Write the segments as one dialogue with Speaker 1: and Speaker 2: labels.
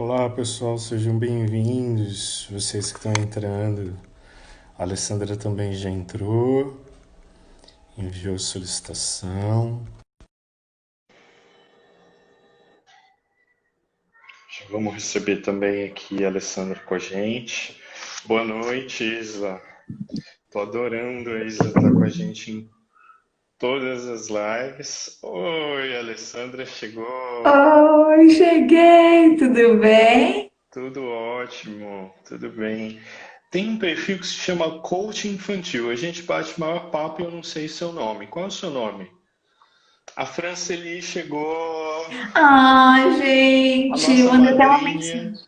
Speaker 1: Olá pessoal, sejam bem-vindos. Vocês que estão entrando, a Alessandra também já entrou, enviou solicitação. Já vamos receber também aqui a Alessandra com a gente. Boa noite, Isla. Tô adorando a Isla estar com a gente em todas as lives. Oi, a Alessandra chegou.
Speaker 2: Oi, cheguei, tudo bem?
Speaker 1: Tudo ótimo, tudo bem. Tem um perfil que se chama Coach Infantil. A gente bate maior papo e eu não sei seu nome. Qual é o seu nome? A Franceli chegou,
Speaker 2: Ai,
Speaker 1: a
Speaker 2: gente,
Speaker 1: nossa
Speaker 2: mandei até uma mensagem.
Speaker 1: madrinha.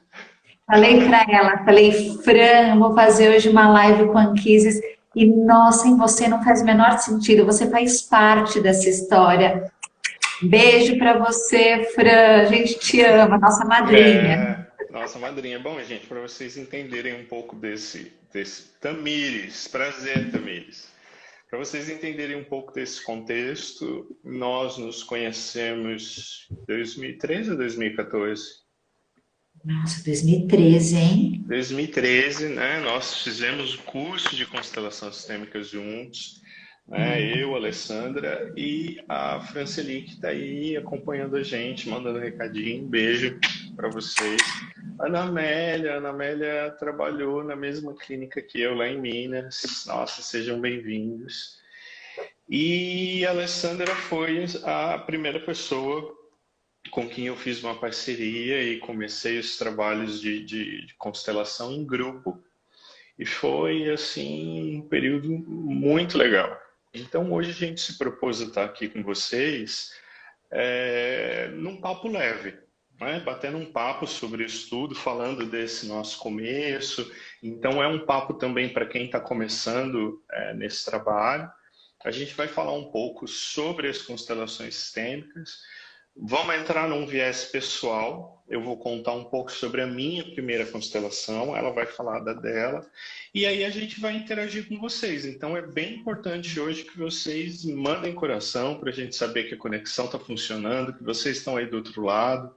Speaker 2: Falei pra ela, falei, Fran, vou fazer hoje uma live com a Anquises e, nossa, em você não faz o menor sentido, você faz parte dessa história. Beijo pra você, Fran, a gente te ama, nossa madrinha.
Speaker 1: Nossa madrinha. Bom, gente, para vocês entenderem um pouco desse Tamires, prazer, Tamires. Para vocês entenderem um pouco desse contexto, nós nos conhecemos em 2013 ou 2014?
Speaker 2: Nossa, 2013, hein?
Speaker 1: 2013, né? Nós fizemos o curso de constelação sistêmica juntos, né? Eu, a Alessandra e a Franceli, que está aí acompanhando a gente, mandando um recadinho, um beijo para vocês. A Ana Amélia trabalhou na mesma clínica que eu lá em Minas. Nossa, sejam bem-vindos. E a Alessandra foi a primeira pessoa com quem eu fiz uma parceria e comecei os trabalhos de constelação em grupo. E foi, assim, um período muito legal. Então, hoje a gente se propôs a estar aqui com vocês num papo leve, né? Batendo um papo sobre isso tudo, falando desse nosso começo. Então, é um papo também para quem está começando nesse trabalho. A gente vai falar um pouco sobre as constelações sistêmicas. Vamos entrar num viés pessoal. Eu vou contar um pouco sobre a minha primeira constelação, ela vai falar da dela, e aí a gente vai interagir com vocês. Então é bem importante hoje que vocês mandem coração para a gente saber que a conexão está funcionando, que vocês estão aí do outro lado,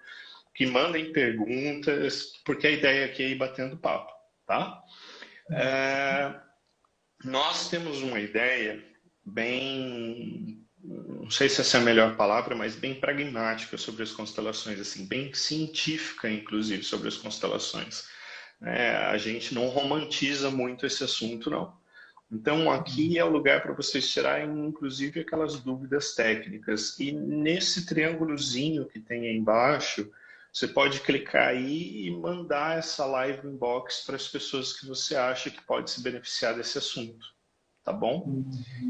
Speaker 1: que mandem perguntas, porque a ideia aqui é ir batendo papo, tá? Nós temos uma ideia bem, não sei se essa é a melhor palavra, mas bem pragmática sobre as constelações, assim, bem científica, inclusive, sobre as constelações. A gente não romantiza muito esse assunto, não. Então, aqui é o lugar para vocês tirarem, inclusive, aquelas dúvidas técnicas. E nesse triângulozinho que tem aí embaixo, você pode clicar aí e mandar essa live inbox para as pessoas que você acha que pode se beneficiar desse assunto. Tá bom?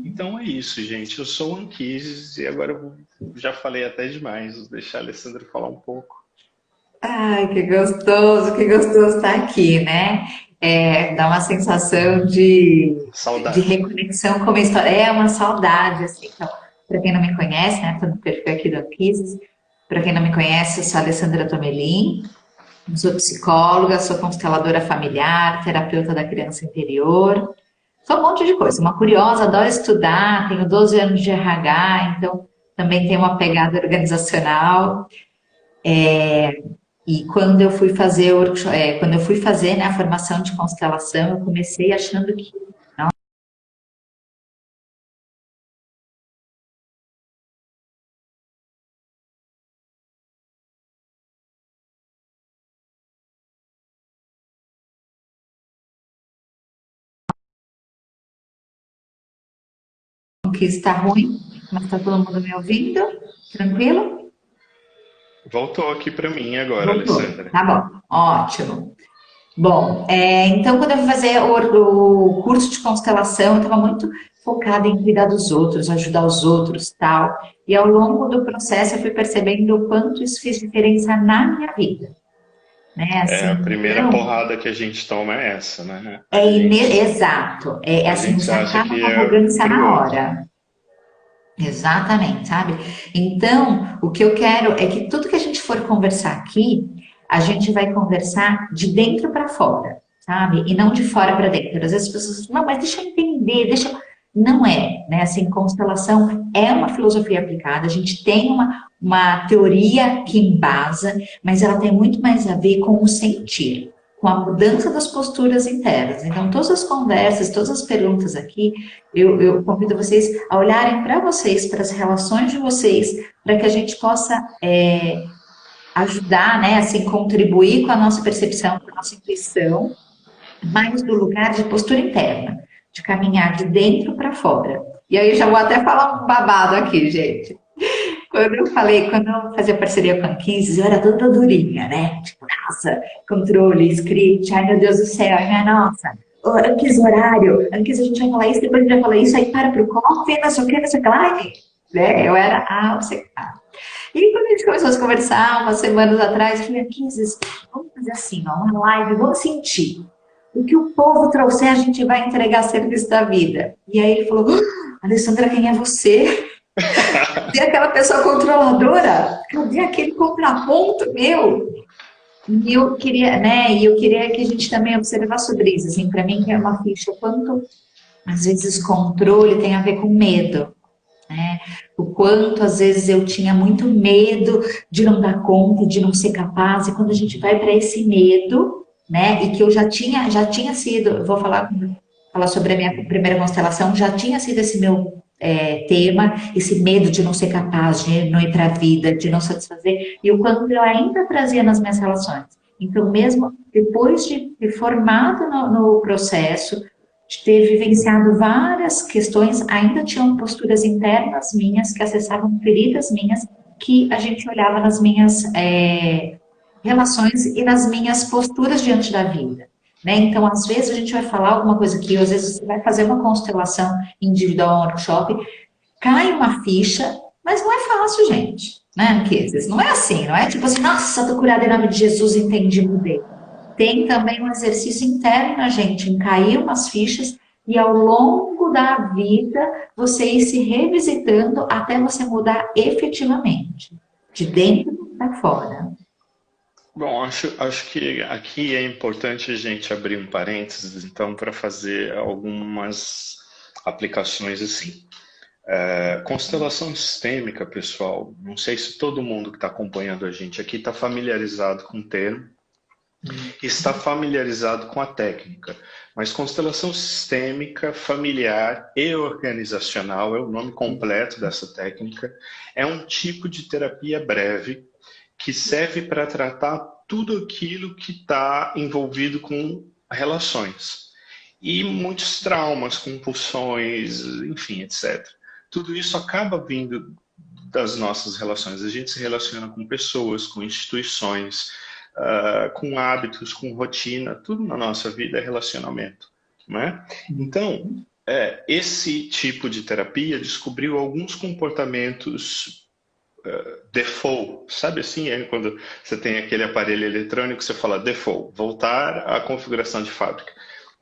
Speaker 1: Então é isso, gente. Eu sou o Anquises e agora eu já falei até demais. Vou deixar a Alessandra falar um pouco.
Speaker 2: Ai, que gostoso estar aqui, né? Dá uma sensação de
Speaker 1: Saudade.
Speaker 2: reconexão com a história. É uma saudade, assim. Então, para quem não me conhece, né? Estou no perfil aqui do Anquises. Para quem não me conhece, eu sou a Alessandra Tomelin, sou psicóloga, sou consteladora familiar, terapeuta da criança interior. Sou um monte de coisa. Uma curiosa, adoro estudar, tenho 12 anos de RH, então também tenho uma pegada organizacional. E quando eu fui fazer quando eu fui fazer, né, a formação de constelação, eu comecei achando que que está ruim, mas está todo mundo me ouvindo? Tranquilo?
Speaker 1: Voltou aqui para mim agora,
Speaker 2: Voltou.
Speaker 1: Alessandra.
Speaker 2: Tá bom, ótimo. Bom, então quando eu fui fazer o curso de constelação, eu estava muito focada em cuidar dos outros, ajudar os outros, tal. E ao longo do processo eu fui percebendo o quanto isso fez diferença na minha vida, né?
Speaker 1: A
Speaker 2: Assim,
Speaker 1: primeira
Speaker 2: então,
Speaker 1: porrada que a gente toma é essa, né? A gente,
Speaker 2: exato. É
Speaker 1: a
Speaker 2: assim,
Speaker 1: gente
Speaker 2: você
Speaker 1: acha
Speaker 2: acaba
Speaker 1: que
Speaker 2: com a
Speaker 1: é
Speaker 2: arrogância
Speaker 1: pro
Speaker 2: na
Speaker 1: outro.
Speaker 2: hora. Exatamente, sabe? Então, o que eu quero é que tudo que a gente for conversar aqui, a gente vai conversar de dentro para fora, sabe? E não de fora para dentro. Às vezes as pessoas falam, não, mas deixa eu entender, deixa eu... Não é, né? Assim, constelação é uma filosofia aplicada, a gente tem uma teoria que embasa, mas ela tem muito mais a ver com o sentir, com a mudança das posturas internas. Então, todas as conversas, todas as perguntas aqui, eu convido vocês a olharem para vocês, para as relações de vocês, para que a gente possa ajudar, né, assim, contribuir com a nossa percepção, com a nossa intuição, mais do lugar de postura interna, de caminhar de dentro para fora. E aí eu já vou até falar um babado aqui, gente. Quando eu fazia parceria com a Anquises, eu era toda durinha, né? Tipo, nossa, controle, script, ai meu Deus do céu, ai minha nossa. Anquis horário, Anquis a gente vai falar isso, depois a gente vai falar isso, aí para pro coffee, não sei o que, não sei o que lá. Né? Eu era a obcecada. E quando a gente começou a conversar, umas semanas atrás, eu falei, Anquises, vamos fazer assim, ó, uma live, vamos sentir. O que o povo trouxer, a gente vai entregar a serviço da vida. E aí ele falou, Alessandra, quem é você? Cadê aquela pessoa controladora? Cadê aquele contraponto meu? E eu queria, né? E eu queria que a gente também observasse sobre isso. Assim, para mim, que é uma ficha, quanto às vezes controle tem a ver com medo. Né? O quanto às vezes eu tinha muito medo de não dar conta, de não ser capaz, e quando a gente vai para esse medo, né? E que eu já tinha sido, vou falar sobre a minha primeira constelação, já tinha sido esse meu tema, esse medo de não ser capaz, de não ir para a vida, de não satisfazer, e o quanto eu ainda trazia nas minhas relações. Então, mesmo depois de ter formado no processo, de ter vivenciado várias questões, ainda tinham posturas internas minhas que acessavam feridas minhas que a gente olhava nas minhas relações e nas minhas posturas diante da vida. Né? Então, às vezes a gente vai falar alguma coisa que, às vezes você vai fazer uma constelação individual, workshop, cai uma ficha, mas não é fácil, gente. Né? Porque, às vezes não é assim, não é tipo assim, nossa, tô curada em nome de Jesus, entendi, mudei. Tem também um exercício interno na gente, em cair umas fichas e ao longo da vida você ir se revisitando até você mudar efetivamente, de dentro para fora.
Speaker 1: Bom, acho que aqui é importante a gente abrir um parênteses, então, para fazer algumas aplicações assim. Constelação sistêmica, pessoal, não sei se todo mundo que está acompanhando a gente aqui está familiarizado com o termo, está familiarizado com a técnica, mas constelação sistêmica, familiar e organizacional é o nome completo dessa técnica, é um tipo de terapia breve que serve para tratar tudo aquilo que está envolvido com relações. E muitos traumas, compulsões, enfim, etc. Tudo isso acaba vindo das nossas relações. A gente se relaciona com pessoas, com instituições, com hábitos, com rotina, tudo na nossa vida é relacionamento. Né? Então, esse tipo de terapia descobriu alguns comportamentos default, sabe assim, quando você tem aquele aparelho eletrônico, você fala default, voltar à configuração de fábrica.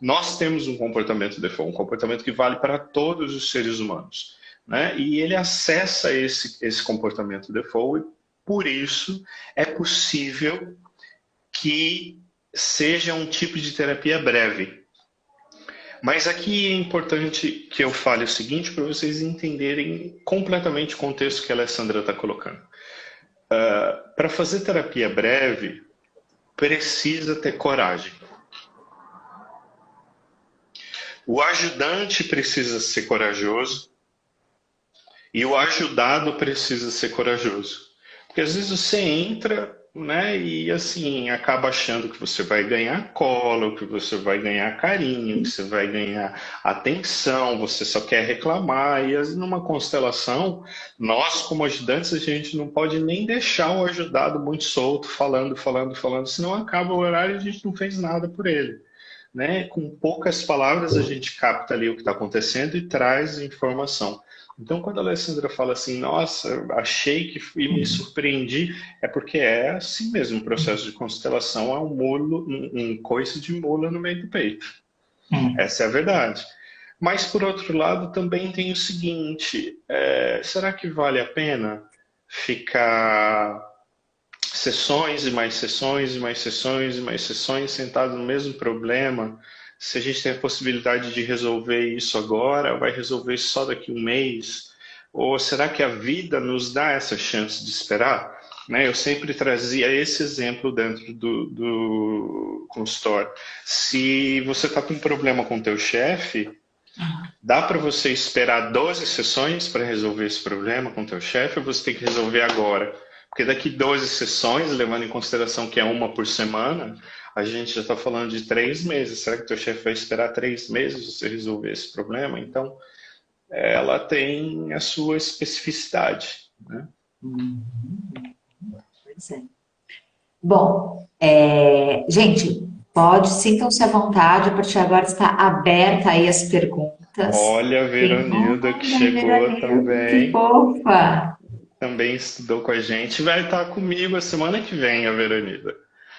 Speaker 1: Nós temos um comportamento default, um comportamento que vale para todos os seres humanos, né? E ele acessa esse comportamento default e, por isso, é possível que seja um tipo de terapia breve. Mas aqui é importante que eu fale o seguinte para vocês entenderem completamente o contexto que a Alessandra está colocando. Para fazer terapia breve, precisa ter coragem. O ajudante precisa ser corajoso e o ajudado precisa ser corajoso. Porque às vezes você entra, né, e assim, acaba achando que você vai ganhar colo, que você vai ganhar carinho, que você vai ganhar atenção, você só quer reclamar. E numa constelação, nós como ajudantes, a gente não pode nem deixar o ajudado muito solto, falando, senão acaba o horário e a gente não fez nada por ele. Né? Com poucas palavras a gente capta ali o que está acontecendo e traz informação. Então, quando a Alessandra fala assim, nossa, achei que e me surpreendi, é porque é assim mesmo, o processo de constelação é um mulo, um coice de mula no meio do peito. Essa é a verdade. Mas, por outro lado, também tem o seguinte, será que vale a pena ficar sessões e mais sessões e mais sessões e mais sessões sentado no mesmo problema, se a gente tem a possibilidade de resolver isso agora, vai resolver só daqui um mês? Ou será que a vida nos dá essa chance de esperar? Né? Eu sempre trazia esse exemplo dentro do consultório. Se você está com um problema com o teu chefe, dá para você esperar 12 sessões para resolver esse problema com o teu chefe ou você tem que resolver agora? Porque daqui 12 sessões, levando em consideração que é uma por semana, a gente já está falando de 3 meses. Será que teu chefe vai esperar 3 meses para você resolver esse problema? Então, ela tem a sua especificidade, né?
Speaker 2: Pois é. Bom, gente, sintam-se à vontade, a partir de agora está aberta aí as perguntas.
Speaker 1: Olha a Veronilda que chegou
Speaker 2: Veronilda,
Speaker 1: também.
Speaker 2: Que fofa!
Speaker 1: Também estudou com a gente. Vai estar comigo a semana que vem, a Veronilda.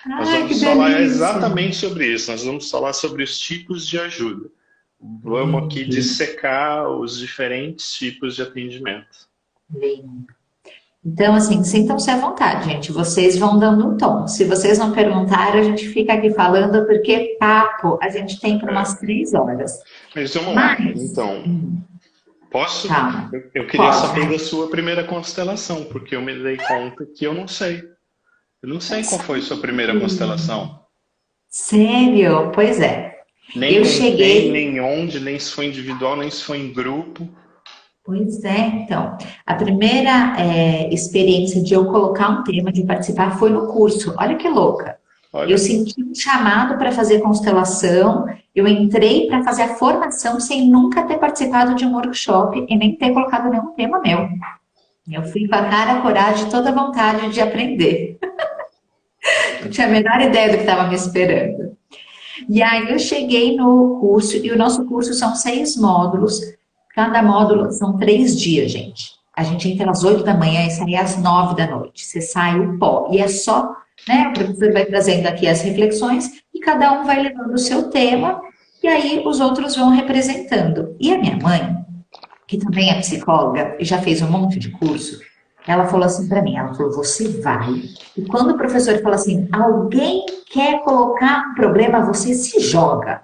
Speaker 1: Nós
Speaker 2: Ai,
Speaker 1: vamos
Speaker 2: que
Speaker 1: falar
Speaker 2: delícia!
Speaker 1: exatamente sobre isso. Nós vamos falar sobre os tipos de ajuda. Vamos aqui dissecar os diferentes tipos de atendimento.
Speaker 2: Lindo. Então, assim, sintam-se à vontade, gente. Vocês vão dando um tom. Se vocês não perguntarem, a gente fica aqui falando, porque papo a gente tem por umas 3 horas.
Speaker 1: Mas vamos lá. Então, posso?
Speaker 2: Tá.
Speaker 1: Eu queria saber da sua primeira constelação, porque eu me dei conta que eu não sei. Eu não sei qual foi a sua primeira constelação.
Speaker 2: Sério? Pois é.
Speaker 1: Nem
Speaker 2: eu
Speaker 1: com
Speaker 2: cheguei...
Speaker 1: quem, nem onde, nem se foi individual, nem se foi em grupo.
Speaker 2: Pois é, então. A primeira experiência de eu colocar um tema, de participar, foi no curso. Olha que louca.
Speaker 1: Olha.
Speaker 2: Eu senti um chamado para fazer constelação, eu entrei para fazer a formação sem nunca ter participado de um workshop e nem ter colocado nenhum tema meu. Eu fui com a cara, a coragem, toda a vontade de aprender. Não tinha a menor ideia do que estava me esperando. E aí eu cheguei no curso, e o nosso curso são 6 módulos, cada módulo são 3 dias, gente. A gente entra às 8 da manhã e sai às 9 da noite. Você sai o pó. E é só, né, o professor vai trazendo aqui as reflexões e cada um vai levando o seu tema e aí os outros vão representando. E a minha mãe, que também é psicóloga e já fez um monte de curso, ela falou assim para mim, ela falou, você vai, e quando o professor fala assim, alguém quer colocar um problema, você se joga,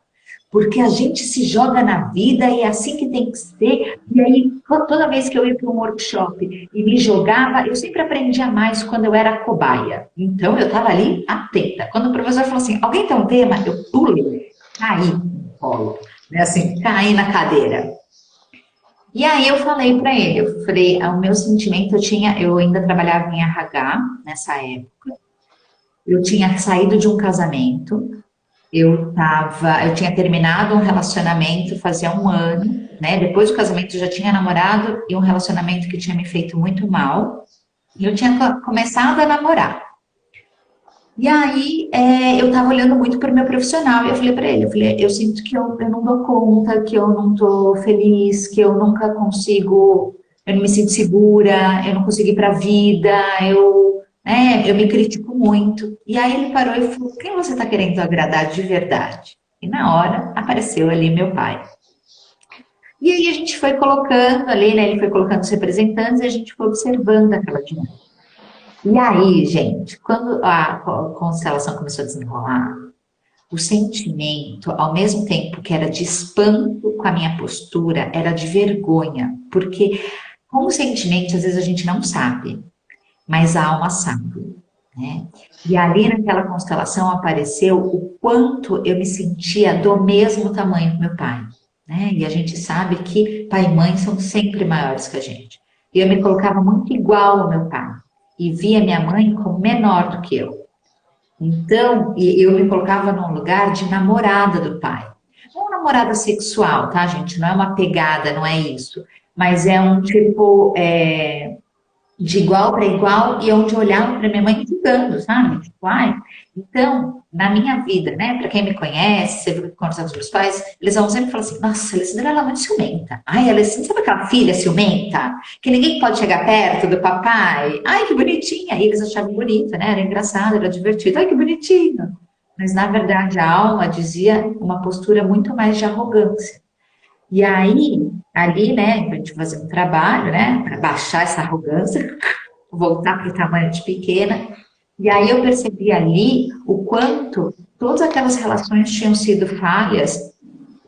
Speaker 2: porque a gente se joga na vida e é assim que tem que ser, e aí toda vez que eu ia para um workshop e me jogava, eu sempre aprendia mais quando eu era cobaia, então eu estava ali atenta, quando o professor falou assim, alguém tem um tema? Eu pulei, caí no colo, né, assim, caí na cadeira. E aí eu falei para ele, eu falei, o meu sentimento, eu ainda trabalhava em RH nessa época, eu tinha saído de um casamento, eu tinha terminado um relacionamento fazia 1 ano, né? Depois do casamento eu já tinha namorado e um relacionamento que tinha me feito muito mal, e eu tinha começado a namorar. E aí, eu estava olhando muito para o meu profissional, e eu falei para ele, eu sinto que eu não dou conta, que eu não estou feliz, que eu nunca consigo, eu não me sinto segura, eu não consigo ir para a vida, eu me critico muito. E aí ele parou e falou, quem você está querendo agradar de verdade? E na hora, apareceu ali meu pai. E aí a gente foi colocando ali, né, ele foi colocando os representantes, e a gente foi observando aquela dinâmica. E aí, gente, quando a constelação começou a desenrolar, o sentimento, ao mesmo tempo que era de espanto com a minha postura, era de vergonha. Porque, como sentimento, às vezes a gente não sabe, mas a alma sabe, né? E ali naquela constelação apareceu o quanto eu me sentia do mesmo tamanho que meu pai, né? E a gente sabe que pai e mãe são sempre maiores que a gente. E eu me colocava muito igual ao meu pai. E via minha mãe como menor do que eu. Então, eu me colocava num lugar de namorada do pai. Não namorada sexual, tá, gente? Não é uma pegada, não é isso. Mas é um tipo de igual para igual e onde eu olhava para minha mãe julgando, sabe? Tipo, então, na minha vida, né? Para quem me conhece, você conversa com os meus pais, eles vão sempre falar assim, nossa, a Alessandra, ela é muito ciumenta. Ai, Alessandra, sabe aquela filha ciumenta? Que ninguém pode chegar perto do papai? Ai, que bonitinha. E eles achavam bonito, né? Era engraçado, era divertido. Ai, que bonitinho. Mas, na verdade, a alma dizia uma postura muito mais de arrogância. E aí, ali, né, a gente fazer um trabalho, né, para baixar essa arrogância, voltar para o tamanho de pequena. E aí eu percebi ali o quanto todas aquelas relações tinham sido falhas,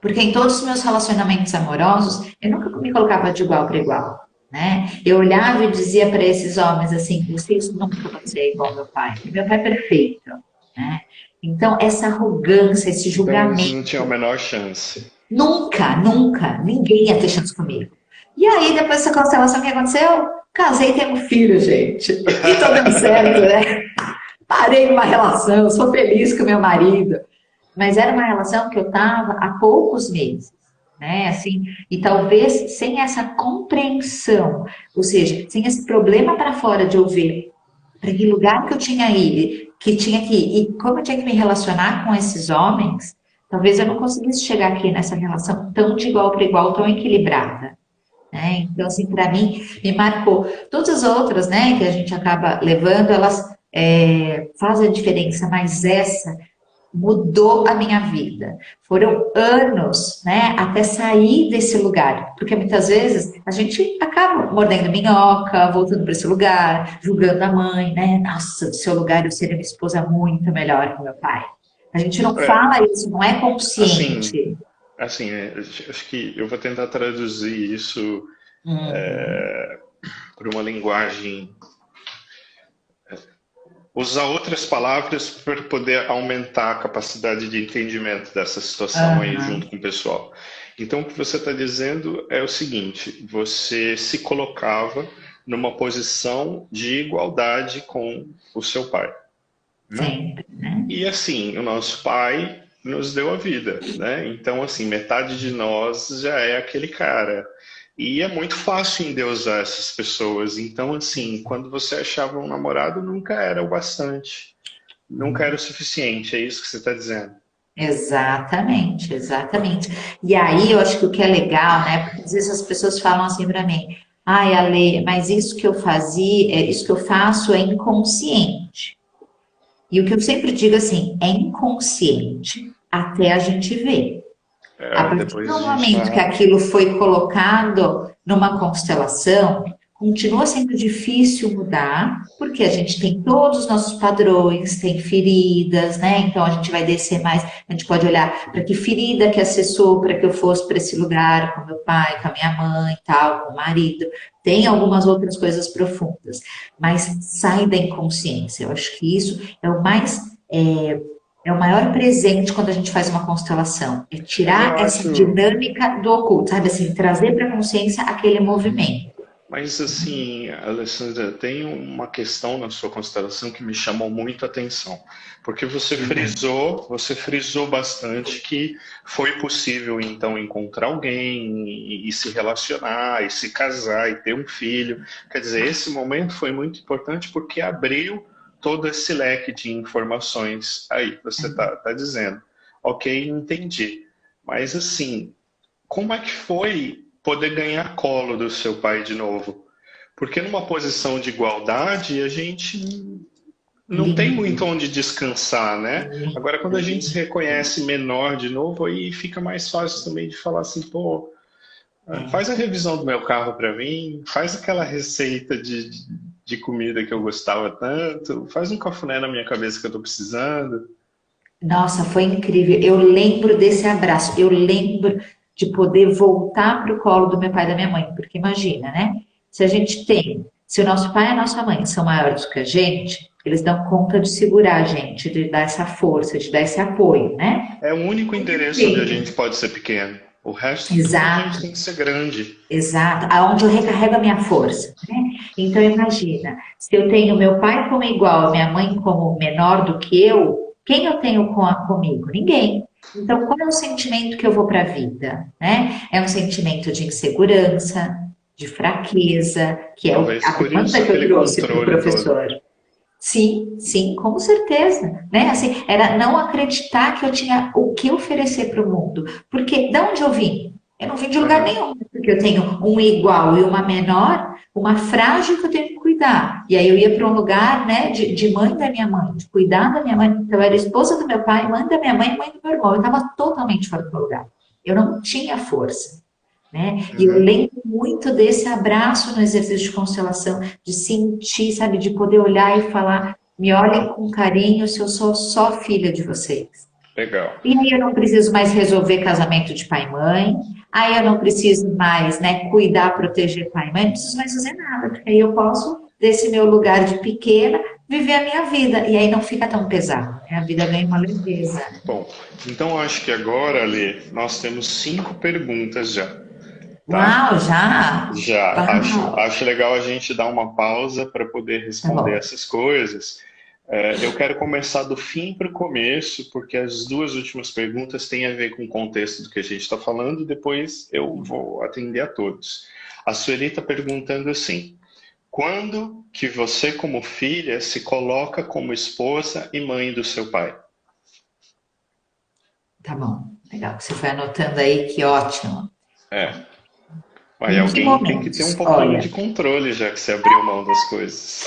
Speaker 2: porque em todos os meus relacionamentos amorosos, eu nunca me colocava de igual para igual, né? Eu olhava e dizia para esses homens assim, vocês nunca vão ser igual ao meu pai é perfeito, né? Então, essa arrogância, esse
Speaker 1: Então eles
Speaker 2: julgamento,
Speaker 1: não tinham a menor chance.
Speaker 2: nunca, nunca, ninguém ia ter chance comigo. E aí, depois dessa constelação, o que aconteceu? Casei e tenho um filho, gente. E tô dando certo, né? Parei uma relação, sou feliz com meu marido. Mas era uma relação que eu estava há poucos meses, né? Assim, e talvez sem essa compreensão, ou seja, sem esse problema para fora de eu ver para que lugar que eu tinha ido, que tinha que ir, e como eu tinha que me relacionar com esses homens, talvez eu não conseguisse chegar aqui nessa relação tão de igual para igual, tão equilibrada. Né? Então, assim, para mim, me marcou. Todas as outras, né, que a gente acaba levando, elas fazem a diferença, mas essa mudou a minha vida. Foram anos, né, até sair desse lugar, porque muitas vezes a gente acaba mordendo minhoca, voltando para esse lugar, julgando a mãe, né? Nossa, do seu lugar eu seria uma esposa muito melhor que meu pai. A gente não
Speaker 1: É,
Speaker 2: fala isso, não é
Speaker 1: assim,
Speaker 2: consciente.
Speaker 1: acho que eu vou tentar traduzir isso
Speaker 2: Uhum.
Speaker 1: para uma linguagem, usar outras palavras para poder aumentar a capacidade de entendimento dessa situação aí
Speaker 2: Aham.
Speaker 1: junto com o pessoal. Então, o que você está dizendo é o seguinte: você se colocava numa posição de igualdade com o seu pai, né?
Speaker 2: Sempre, né?
Speaker 1: E assim, o nosso pai nos deu a vida, né? Então, assim, metade de nós já é aquele cara. E é muito fácil endeusar essas pessoas. Então, assim, quando você achava um namorado, nunca era o bastante, nunca era o suficiente. É isso que você está dizendo.
Speaker 2: Exatamente, exatamente. E aí eu acho que o que é legal, né? Porque às vezes as pessoas falam assim para mim, ai, Ale, mas isso que eu fazia, isso que eu faço é inconsciente. E o que eu sempre digo assim, é inconsciente até a gente ver. A
Speaker 1: É,
Speaker 2: partir
Speaker 1: depois
Speaker 2: do
Speaker 1: a gente
Speaker 2: momento que
Speaker 1: tá.
Speaker 2: aquilo foi colocado numa constelação, continua sendo difícil mudar, porque a gente tem todos os nossos padrões, tem feridas, né? Então a gente vai descer mais, a gente pode olhar para que ferida que acessou para que eu fosse para esse lugar com meu pai, com a minha mãe, tal, com o marido. Tem algumas outras coisas profundas, mas sai da inconsciência. Eu acho que isso é o mais é o maior presente quando a gente faz uma constelação, é
Speaker 1: Eu
Speaker 2: tirar essa
Speaker 1: acho.
Speaker 2: dinâmica do oculto, sabe assim, trazer para a consciência aquele movimento.
Speaker 1: Mas assim, Alessandra, tem uma questão na sua constelação que me chamou muito a atenção, porque você frisou bastante que foi possível então encontrar alguém e se relacionar, e se casar, e ter um filho. Quer dizer, esse momento foi muito importante porque abriu todo esse leque de informações aí, você tá dizendo. Ok, entendi. Mas assim, como é que foi poder ganhar colo do seu pai de novo? Porque numa posição de igualdade, a gente não tem
Speaker 2: Lindo,
Speaker 1: muito onde descansar, né? Agora, quando a gente se
Speaker 2: lindo.
Speaker 1: reconhece menor de novo, aí fica mais fácil também de falar assim, pô, faz a revisão do meu carro para mim, faz aquela receita de comida que eu gostava tanto, faz um cafuné na minha cabeça que eu tô precisando.
Speaker 2: Nossa, foi incrível. Eu lembro desse abraço, eu lembro de poder voltar para o colo do meu pai e da minha mãe, porque imagina, né? Se a gente tem, se o nosso pai e a nossa mãe são maiores do que a gente, eles dão conta de segurar a gente, de dar essa força, de dar esse apoio, né?
Speaker 1: É o único endereço onde a gente pode ser pequeno. O resto tudo a gente
Speaker 2: Exato.
Speaker 1: tem que ser grande.
Speaker 2: Exato, aonde eu recarrego a minha força, né? Então imagina, se eu tenho meu pai como igual, minha mãe como menor do que eu, quem eu tenho comigo? Ninguém. Então qual é o sentimento que eu vou para a vida, né? É um sentimento de insegurança, de fraqueza, que é
Speaker 1: Talvez
Speaker 2: a
Speaker 1: por isso
Speaker 2: demanda que eu
Speaker 1: aquele
Speaker 2: trouxe para o
Speaker 1: controle todo.
Speaker 2: professor. Sim, sim, com certeza, né? Assim, era não acreditar que eu tinha o que oferecer para o mundo. Porque de onde eu vim? Eu não vim de lugar
Speaker 1: Aham.
Speaker 2: nenhum, porque eu tenho um igual e uma menor, uma frágil que eu tenho que cuidar. E aí eu ia para um lugar, né, de mãe da minha mãe, de cuidar da minha mãe. Então eu era esposa do meu pai, mãe da minha mãe e mãe do meu irmão. Eu estava totalmente fora do meu lugar. Eu não tinha força, né? E eu
Speaker 1: Uhum.
Speaker 2: lembro muito desse abraço no exercício de constelação, de sentir, sabe, de poder olhar e falar. Me olhem com carinho se eu sou só filha de vocês.
Speaker 1: Legal.
Speaker 2: E aí eu não preciso mais resolver casamento de pai e mãe. Aí eu não preciso mais, né, cuidar, proteger pai e mãe. Não preciso mais fazer nada. Porque aí eu posso, desse meu lugar de pequena, viver a minha vida. E aí não fica tão pesado, né? A vida ganha uma leveza.
Speaker 1: Bom, então acho que agora, Lê, nós temos 5 perguntas já, tá?
Speaker 2: Uau, já?
Speaker 1: Já,
Speaker 2: Uau.
Speaker 1: acho legal a gente dar uma pausa para poder
Speaker 2: Tá
Speaker 1: responder
Speaker 2: bom.
Speaker 1: essas coisas. Eu quero começar do fim para o começo, porque as 2 últimas perguntas têm a ver com o contexto do que a gente está falando, depois eu vou atender a todos. A Sueli está perguntando assim: quando que você, como filha, se coloca como esposa e mãe do seu pai?
Speaker 2: Tá bom. Legal. Você foi anotando aí, que ótimo.
Speaker 1: É, aí
Speaker 2: Em que
Speaker 1: alguém tem que ter um
Speaker 2: momentos?
Speaker 1: pouquinho de
Speaker 2: Olha,
Speaker 1: controle, já que você abriu mão das coisas.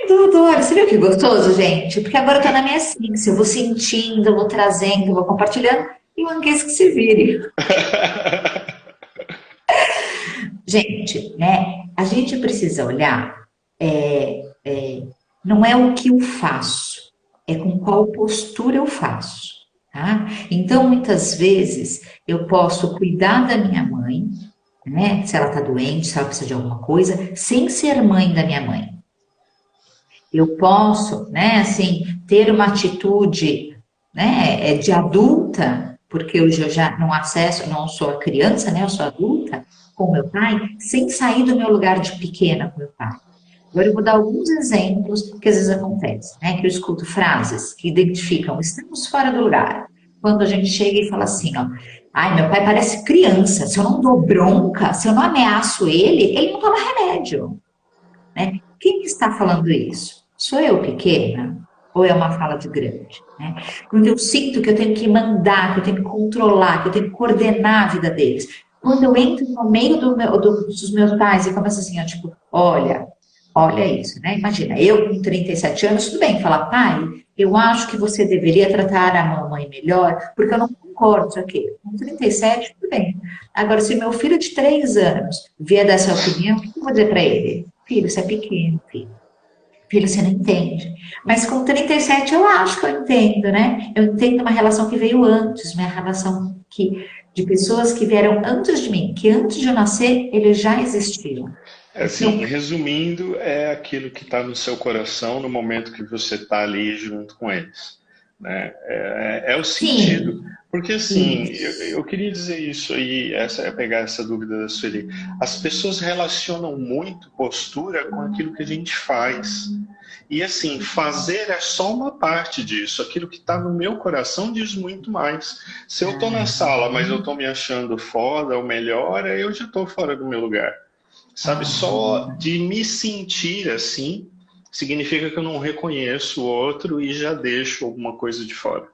Speaker 2: tudo, olha, você viu que gostoso, gente? Porque agora eu tô na minha essência, eu vou sentindo, eu vou trazendo, eu vou compartilhando, e o Anguês que se vire. Gente, né? A gente precisa olhar, não é o que eu faço, é com qual postura eu faço, tá? Então, muitas vezes, eu posso cuidar da minha mãe, né? Se ela tá doente, se ela precisa de alguma coisa, sem ser mãe da minha mãe. Eu posso, né, assim, ter uma atitude, né, de adulta, porque hoje eu já não acesso, não sou a criança, né, eu sou adulta, com meu pai, sem sair do meu lugar de pequena com meu pai. Agora eu vou dar alguns exemplos que às vezes acontece, né, que eu escuto frases que identificam, estamos fora do lugar. Quando a gente chega e fala assim, ó, ai, meu pai parece criança, se eu não dou bronca, se eu não ameaço ele não toma remédio, né? Quem está falando isso? Sou eu pequena? Ou é uma fala de grande? Né? Quando eu sinto que eu tenho que mandar, que eu tenho que controlar, que eu tenho que coordenar a vida deles. Quando eu entro no meio dos meus pais e começo assim, ó, tipo, olha isso, né? Imagina, eu com 37 anos, tudo bem, falar, pai, eu acho que você deveria tratar a mamãe melhor, porque eu não concordo, isso aqui. Com 37, tudo bem. Agora, se meu filho de 3 anos vier dessa opinião, o que eu vou dizer para ele? Filho, você é pequeno, filho. Filho, você não entende. Mas com 37 eu acho que eu entendo, né? Eu entendo uma relação que veio antes, minha relação de pessoas que vieram antes de mim, que antes de eu nascer, eles já existiam.
Speaker 1: Assim,
Speaker 2: Então,
Speaker 1: resumindo, é aquilo que está no seu coração no momento que você está ali junto com eles, né? É o sentido.
Speaker 2: sim,
Speaker 1: Porque, assim, eu
Speaker 2: isso.
Speaker 1: queria dizer isso aí, pegar essa dúvida da Sueli. As pessoas relacionam muito postura com aquilo que a gente faz. E, assim, fazer é só uma parte disso. Aquilo que está no meu coração diz muito mais. Se eu estou na sala, mas eu estou me achando foda ou melhor, aí eu já estou fora do meu lugar. Sabe, só de me sentir assim significa que eu não reconheço o outro e já deixo alguma coisa de fora.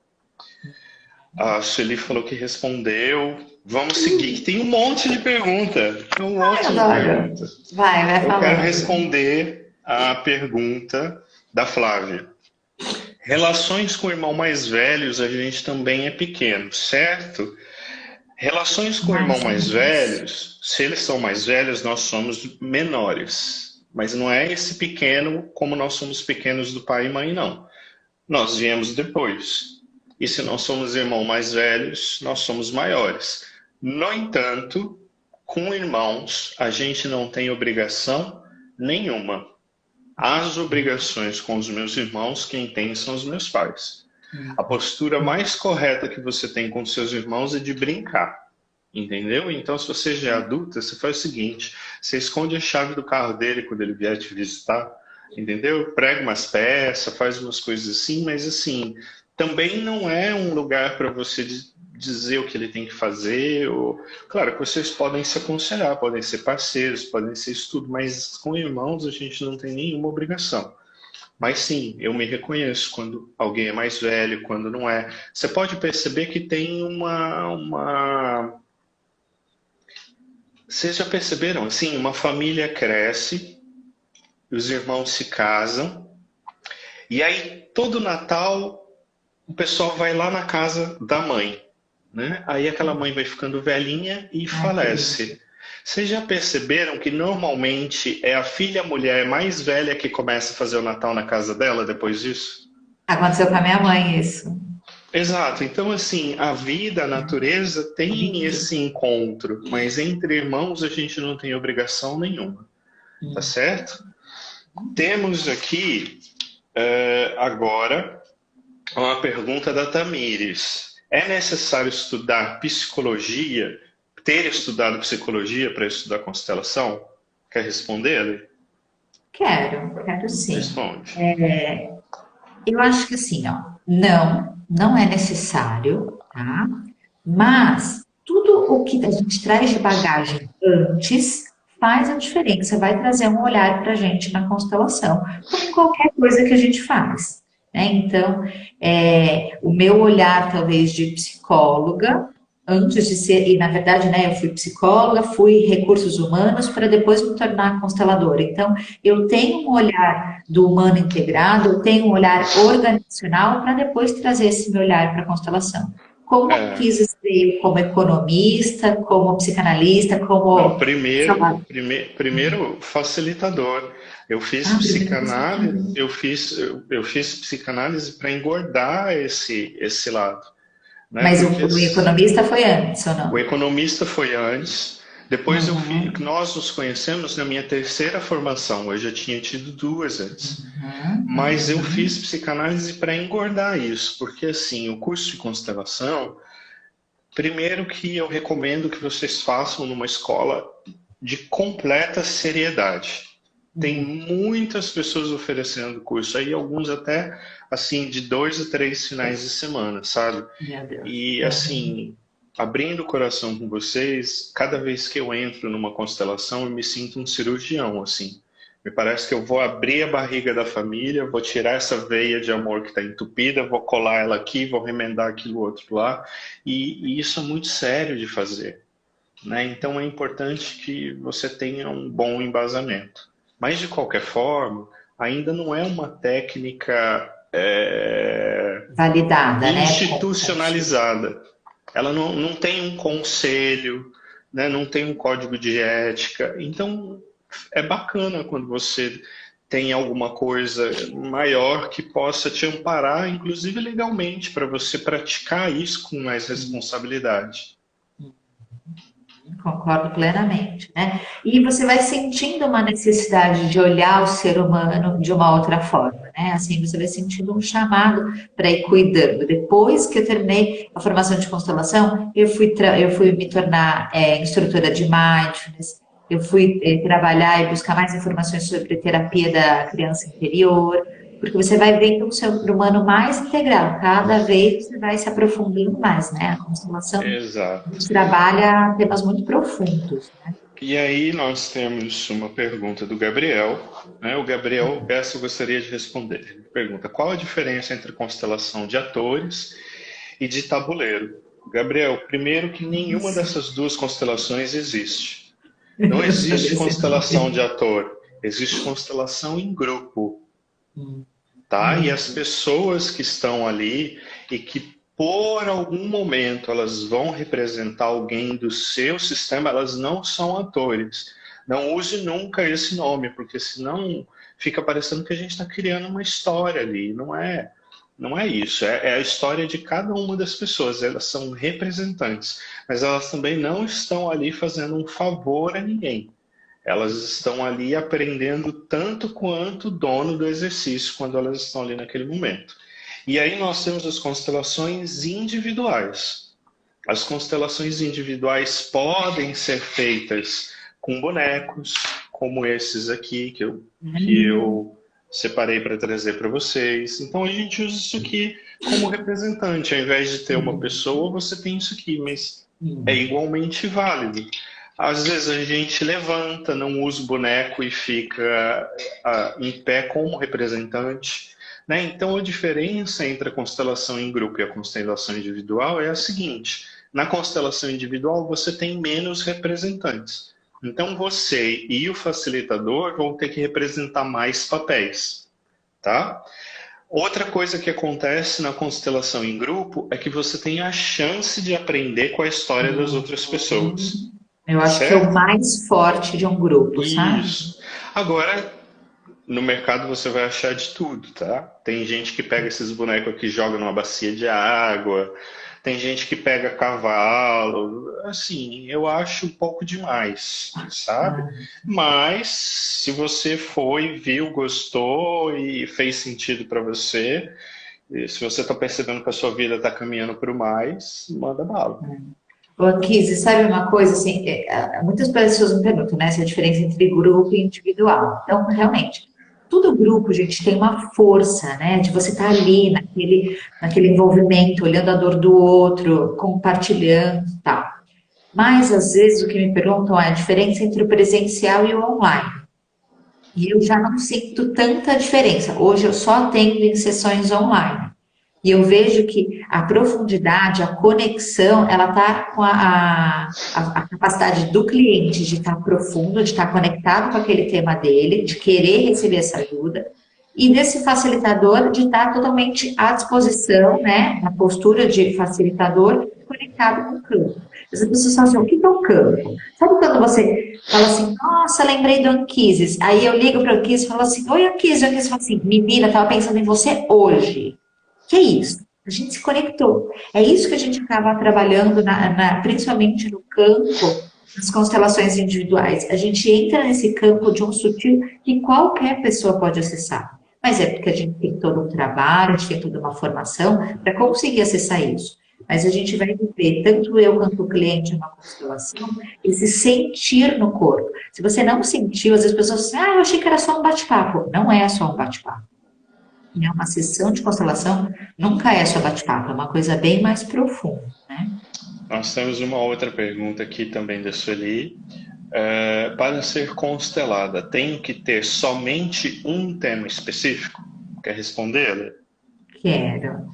Speaker 1: A Sueli falou que respondeu. Vamos seguir, que tem um monte de pergunta. Tem um
Speaker 2: Ai,
Speaker 1: monte de
Speaker 2: adoro.
Speaker 1: pergunta.
Speaker 2: Vai
Speaker 1: Eu quero
Speaker 2: falando.
Speaker 1: responder a pergunta da Flávia. Relações com o irmão mais velhos, a gente também é pequeno, certo? Relações com o irmão
Speaker 2: Mais ou
Speaker 1: mais
Speaker 2: menos.
Speaker 1: velhos, se eles são mais velhos, nós somos menores. Mas não é esse pequeno como nós somos pequenos do pai e mãe, não. Nós viemos depois. E se nós somos irmãos mais velhos, nós somos maiores. No entanto, com irmãos, a gente não tem obrigação nenhuma. As obrigações com os meus irmãos, quem tem são os meus pais. A postura mais correta que você tem com seus irmãos é de brincar. Entendeu? Então, se você já é adulta, você faz o seguinte: você esconde a chave do carro dele quando ele vier te visitar, entendeu? Prega umas peças, faz umas coisas assim, mas assim, também não é um lugar para você dizer o que ele tem que fazer. Ou... Claro que vocês podem se aconselhar, podem ser parceiros, podem ser isso tudo, mas com irmãos a gente não tem nenhuma obrigação. Mas sim, eu me reconheço quando alguém é mais velho, quando não é. Você pode perceber que tem uma vocês já perceberam, assim, uma família cresce, os irmãos se casam, e aí todo Natal o pessoal vai lá na casa da mãe, né? Aí aquela mãe vai ficando velhinha e
Speaker 2: Ai, que lindo.
Speaker 1: falece. Vocês já perceberam que normalmente é a filha mulher mais velha que começa a fazer o Natal na casa dela depois disso?
Speaker 2: Aconteceu com a minha mãe isso.
Speaker 1: Exato. Então, assim, a vida, a natureza tem esse encontro, mas entre irmãos a gente não tem obrigação nenhuma, tá certo? Temos aqui agora uma pergunta da Tamires. É necessário estudar psicologia, ter estudado psicologia para estudar constelação? Quer responder, Ale?
Speaker 2: Quero sim.
Speaker 1: Responde.
Speaker 2: Eu acho que assim, ó, não é necessário, tá? Mas tudo o que a gente traz de bagagem antes faz a diferença, vai trazer um olhar para a gente na constelação, como em qualquer coisa que a gente faz, né? Então, o meu olhar, talvez, de psicóloga, antes de ser, e na verdade, né, eu fui psicóloga, fui recursos humanos para depois me tornar consteladora. Então, eu tenho um olhar do humano integrado, eu tenho um olhar organizacional para depois trazer esse meu olhar para a constelação. Como a
Speaker 1: É,
Speaker 2: Kisis veio como economista, como psicanalista,
Speaker 1: não,
Speaker 2: como...
Speaker 1: primeiro facilitador. Eu fiz
Speaker 2: Primeiro
Speaker 1: psicanálise,
Speaker 2: facilitador.
Speaker 1: eu fiz psicanálise para engordar esse lado, né?
Speaker 2: Mas
Speaker 1: Porque
Speaker 2: o economista foi antes, ou
Speaker 1: o
Speaker 2: não?
Speaker 1: economista foi antes. Depois
Speaker 2: Uhum,
Speaker 1: nós nos conhecemos na minha terceira formação. Eu já tinha tido duas antes. Mas eu
Speaker 2: uhum.
Speaker 1: fiz psicanálise para engordar isso, porque assim, o curso de constelação, primeiro que eu recomendo que vocês façam numa escola de completa seriedade. Tem muitas pessoas oferecendo curso aí, alguns até assim de 2 a 3 finais de semana, sabe?
Speaker 2: Meu Deus.
Speaker 1: E
Speaker 2: Uhum.
Speaker 1: assim, abrindo o coração com vocês, cada vez que eu entro numa constelação, eu me sinto um cirurgião, assim. Me parece que eu vou abrir a barriga da família, vou tirar essa veia de amor que está entupida, vou colar ela aqui, vou remendar aquilo outro lá. E isso é muito sério de fazer, né? Então é importante que você tenha um bom embasamento. Mas de qualquer forma, ainda não é uma técnica
Speaker 2: Validada, né?
Speaker 1: institucionalizada. Ela não tem um conselho, né? Não tem um código de ética. Então é bacana quando você tem alguma coisa maior que possa te amparar, inclusive legalmente, para você praticar isso com mais responsabilidade.
Speaker 2: Concordo plenamente, né? E você vai sentindo uma necessidade de olhar o ser humano de uma outra forma, né? Assim, você vai sentindo um chamado para ir cuidando. Depois que eu terminei a formação de constelação, eu fui me tornar instrutora de mindfulness, eu fui trabalhar e buscar mais informações sobre terapia da criança interior, porque você vai vendo o ser humano mais integral, cada vez você vai se aprofundando mais, né? A constelação a
Speaker 1: Exato.
Speaker 2: gente trabalha temas muito profundos, né?
Speaker 1: E aí nós temos uma pergunta do Gabriel, né? O Gabriel, essa eu gostaria de responder. Ele pergunta: qual a diferença entre constelação de atores e de tabuleiro? Gabriel, primeiro que nenhuma
Speaker 2: Nossa,
Speaker 1: dessas duas constelações existe. Não
Speaker 2: eu
Speaker 1: existe
Speaker 2: sabia esse
Speaker 1: constelação de
Speaker 2: nome.
Speaker 1: ator, existe constelação em grupo,
Speaker 2: Hum,
Speaker 1: tá? E as pessoas que estão ali e que por algum momento elas vão representar alguém do seu sistema, elas não são atores. Não use nunca esse nome, porque senão fica parecendo que a gente está criando uma história ali. Não é isso. É a história de cada uma das pessoas. Elas são representantes, mas elas também não estão ali fazendo um favor a ninguém. Elas estão ali aprendendo tanto quanto o dono do exercício quando elas estão ali naquele momento. E aí nós temos as constelações individuais. As constelações individuais podem ser feitas com bonecos, como esses aqui que eu separei para trazer para vocês. Então a gente usa isso aqui como representante. Ao invés de ter uma pessoa, você tem isso aqui, mas é igualmente válido. Às vezes a gente levanta, não usa o boneco e fica em pé como representante, né? Então a diferença entre a constelação em grupo e a constelação individual é a seguinte: na constelação individual você tem menos representantes. Então você e o facilitador vão ter que representar mais papéis, tá? Outra coisa que acontece na constelação em grupo é que você tem a chance de aprender com a história das outras pessoas.
Speaker 2: Eu acho que é o
Speaker 1: certo?
Speaker 2: mais forte de um grupo, sabe?
Speaker 1: Isso. Agora, no mercado você vai achar de tudo, tá? Tem gente que pega esses bonecos aqui e joga numa bacia de água, tem gente que pega cavalo, assim, eu acho um pouco demais, sabe?
Speaker 2: Ah,
Speaker 1: Mas se você foi, viu, gostou e fez sentido para você, e se você está percebendo que a sua vida está caminhando para o mais, manda bala.
Speaker 2: ô, Kizzy, sabe uma coisa assim? Muitas pessoas me perguntam, né, se a diferença entre grupo e individual. Então, realmente, todo grupo, gente, tem uma força, né, de você estar ali naquele envolvimento, olhando a dor do outro, compartilhando, e tal. Mas às vezes o que me perguntam é a diferença entre o presencial e o online. E eu já não sinto tanta diferença. Hoje eu só atendo em sessões online. E eu vejo que a profundidade, a conexão, ela está com a capacidade do cliente de estar profundo, de estar conectado com aquele tema dele, de querer receber essa ajuda, e desse facilitador de estar totalmente à disposição, né, na postura de facilitador, conectado com o campo. As pessoas falam assim, o que é o campo? Sabe quando você fala assim, nossa, lembrei do Anquises. Aí eu ligo para o Anquises e falo assim, oi Anquises, o Anquises fala assim, menina, estava pensando em você hoje. Que é isso? A gente se conectou. É isso que a gente acaba trabalhando, principalmente no campo das constelações individuais. A gente entra nesse campo de um sutil que qualquer pessoa pode acessar. Mas é porque a gente tem todo um trabalho, a gente tem toda uma formação para conseguir acessar isso. Mas a gente vai viver, tanto eu quanto o cliente, uma constelação, esse sentir no corpo. Se você não sentiu, às vezes as pessoas dizem, ah, eu achei que era só um bate-papo. Não é só um bate-papo. É uma sessão de constelação, nunca é só bate-papo, é uma coisa bem mais profunda, né?
Speaker 1: Nós temos uma outra pergunta aqui também da Sueli. Para ser constelada, tenho que ter somente um tema específico? Quer respondê-la?
Speaker 2: Quero.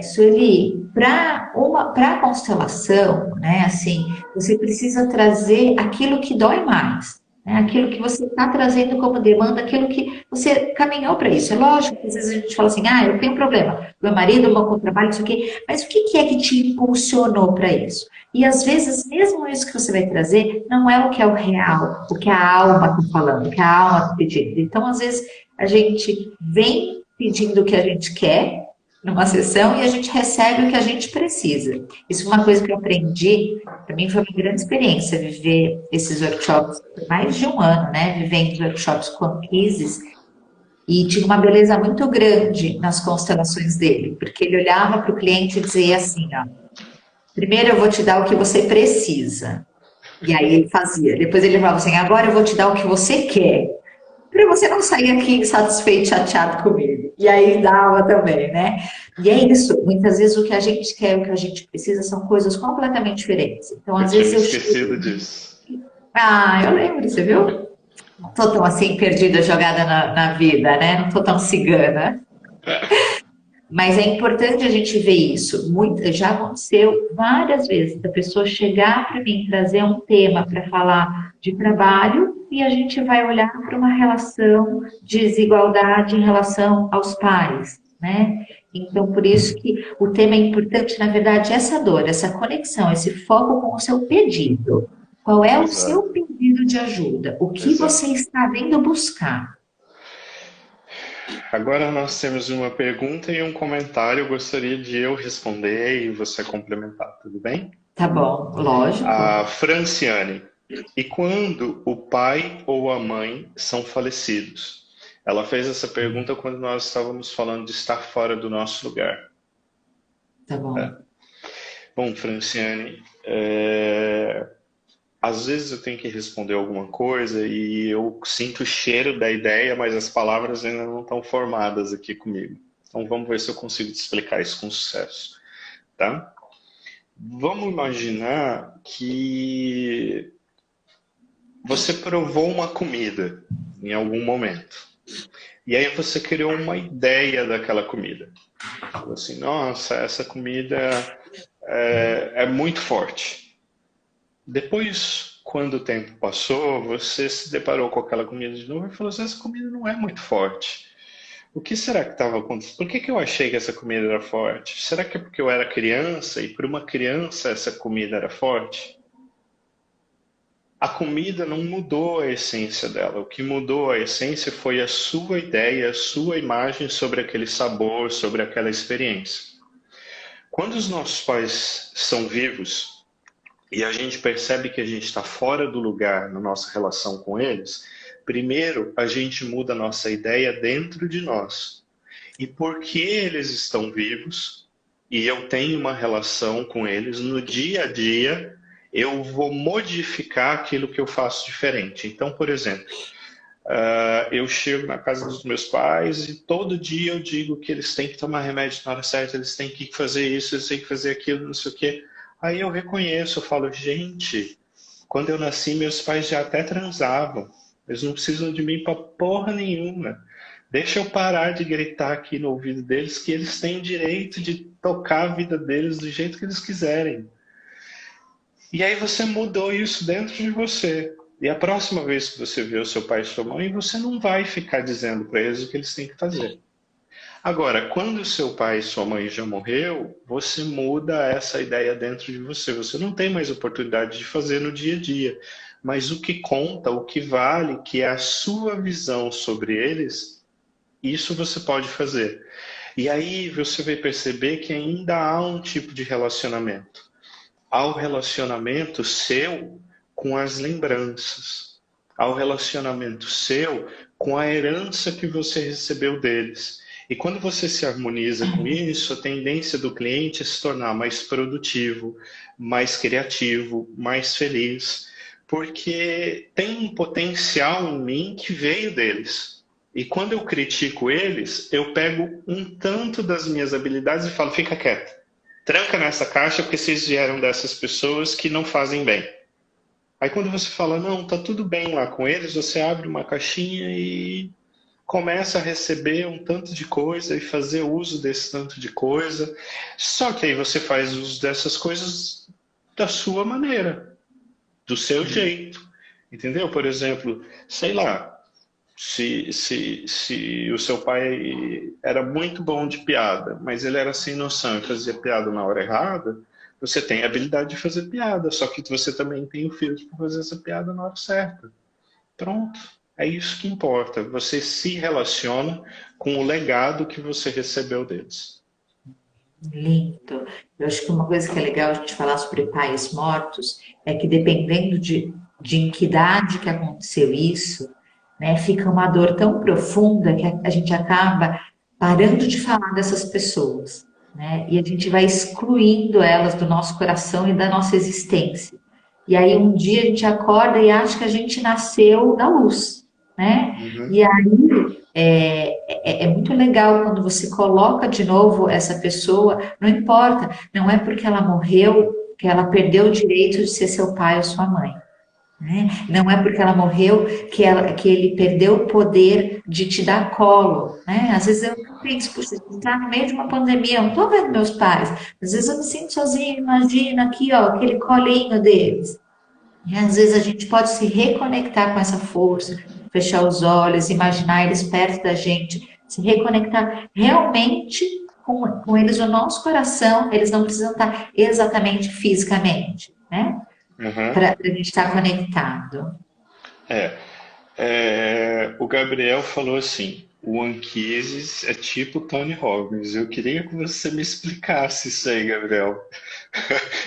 Speaker 2: Sueli, para a constelação, né, assim, você precisa trazer aquilo que dói mais, né, aquilo que você está trazendo como demanda, aquilo que você caminhou para isso. É lógico que às vezes a gente fala assim, ah, eu tenho um problema, meu marido, meu com o trabalho, isso aqui, mas o que que é que te impulsionou para isso? E às vezes, mesmo isso que você vai trazer, não é o que é o real, o que a alma está falando, o que a alma está pedindo. Então, às vezes, a gente vem pedindo o que a gente quer, numa sessão e a gente recebe o que a gente precisa. Isso é uma coisa que eu aprendi, para mim foi uma grande experiência viver esses workshops por mais de um ano, né? Vivendo os workshops com anquises e tinha uma beleza muito grande nas constelações dele, porque ele olhava para o cliente e dizia assim, ó, primeiro eu vou te dar o que você precisa. E aí ele fazia. Depois ele falava assim, agora eu vou te dar o que você quer para você não sair aqui insatisfeito, chateado comigo. E aí dava também, né? E é isso, muitas vezes o que a gente quer, o que a gente precisa são coisas completamente diferentes. Então,
Speaker 1: Eu
Speaker 2: às
Speaker 1: tinha
Speaker 2: vezes
Speaker 1: me
Speaker 2: eu
Speaker 1: esquecido
Speaker 2: chego,
Speaker 1: disso.
Speaker 2: ah, eu lembro, você viu? Não tô tão assim perdida, jogada na vida, né? Não tô tão cigana. Mas é importante a gente ver isso. Já aconteceu várias vezes da pessoa chegar para mim, trazer um tema para falar de trabalho e a gente vai olhar para uma relação de desigualdade em relação aos pais, né? Então, por isso que o tema é importante, na verdade, essa dor, essa conexão, esse foco com o seu pedido. Qual é o seu
Speaker 1: Exato,
Speaker 2: pedido de ajuda? O que você
Speaker 1: exato.
Speaker 2: está vindo buscar?
Speaker 1: Agora nós temos uma pergunta e um comentário. Eu gostaria de eu responder e você complementar, tudo bem?
Speaker 2: Tá bom, lógico.
Speaker 1: A Franciane. E quando o pai ou a mãe são falecidos? Ela fez essa pergunta quando nós estávamos falando de estar fora do nosso lugar.
Speaker 2: Tá bom.
Speaker 1: Bom, Franciane, às vezes eu tenho que responder alguma coisa e eu sinto o cheiro da ideia, mas as palavras ainda não estão formadas aqui comigo. Então vamos ver se eu consigo te explicar isso com sucesso, tá? Vamos imaginar que você provou uma comida em algum momento. E aí você criou uma ideia daquela comida. Falou assim, nossa, essa comida é muito forte. Depois, quando o tempo passou, você se deparou com aquela comida de novo e falou assim, essa comida não é muito forte. O que será que estava acontecendo? Por que que eu achei que essa comida era forte? Será que é porque eu era criança e para uma criança essa comida era forte? A comida não mudou a essência dela. O que mudou a essência foi a sua ideia, a sua imagem sobre aquele sabor, sobre aquela experiência. Quando os nossos pais são vivos e a gente percebe que a gente está fora do lugar na nossa relação com eles, primeiro a gente muda a nossa ideia dentro de nós. E porque eles estão vivos e eu tenho uma relação com eles, no dia a dia eu vou modificar aquilo que eu faço diferente. Então, por exemplo, eu chego na casa dos meus pais e todo dia eu digo que eles têm que tomar remédio na hora certa, eles têm que fazer isso, eles têm que fazer aquilo, não sei o quê. Aí eu reconheço, eu falo, gente, quando eu nasci meus pais já até transavam, eles não precisam de mim pra porra nenhuma. Deixa eu parar de gritar aqui no ouvido deles que eles têm direito de tocar a vida deles do jeito que eles quiserem. E aí você mudou isso dentro de você. E a próxima vez que você vê o seu pai e sua mãe, você não vai ficar dizendo para eles o que eles têm que fazer. Agora, quando o seu pai e sua mãe já morreu, você muda essa ideia dentro de você. Você não tem mais oportunidade de fazer no dia a dia. Mas o que conta, o que vale, que é a sua visão sobre eles, isso você pode fazer. E aí você vai perceber que ainda há um tipo de relacionamento. Há o relacionamento seu com as lembranças. Há o relacionamento seu com a herança que você recebeu deles. E quando você se harmoniza com isso, a tendência do cliente é se tornar mais produtivo, mais criativo, mais feliz, porque tem um potencial em mim que veio deles. E quando eu critico eles, eu pego um tanto das minhas habilidades e falo, fica quieto, tranca nessa caixa porque vocês vieram dessas pessoas que não fazem bem. Aí quando você fala, não, tá tudo bem lá com eles, você abre uma caixinha e começa a receber um tanto de coisa e fazer uso desse tanto de coisa. Só que aí você faz uso dessas coisas da sua maneira, do seu jeito. Entendeu? Por exemplo, sei lá, se o seu pai era muito bom de piada, mas ele era sem noção e fazia piada na hora errada, você tem a habilidade de fazer piada, só que você também tem o filtro para fazer essa piada na hora certa. Pronto. É isso que importa. Você se relaciona com o legado que você recebeu deles.
Speaker 2: Lindo. Eu acho que uma coisa que é legal a gente falar sobre pais mortos é que dependendo de em que idade que aconteceu isso, né, fica uma dor tão profunda que a gente acaba parando de falar dessas pessoas, né, e a gente vai excluindo elas do nosso coração e da nossa existência. E aí um dia a gente acorda e acha que a gente nasceu da luz, né?
Speaker 1: Uhum.
Speaker 2: E aí é muito legal quando você coloca de novo essa pessoa, não importa, não é porque ela morreu que ela perdeu o direito de ser seu pai ou sua mãe. Né? Não é porque ela morreu que ele perdeu o poder de te dar colo. Né? Às vezes eu penso, puxa, está no meio de uma pandemia, eu não estou vendo meus pais. Às vezes eu me sinto sozinha, imagina aqui, ó, aquele colinho deles. E às vezes a gente pode se reconectar com essa força, fechar os olhos, imaginar eles perto da gente, se reconectar realmente com eles no nosso coração, eles não precisam estar exatamente fisicamente, né?
Speaker 1: Uhum.
Speaker 2: Para a gente estar conectado.
Speaker 1: É. O Gabriel falou assim, o Anquises é tipo Tony Robbins. Eu queria que você me explicasse isso aí, Gabriel.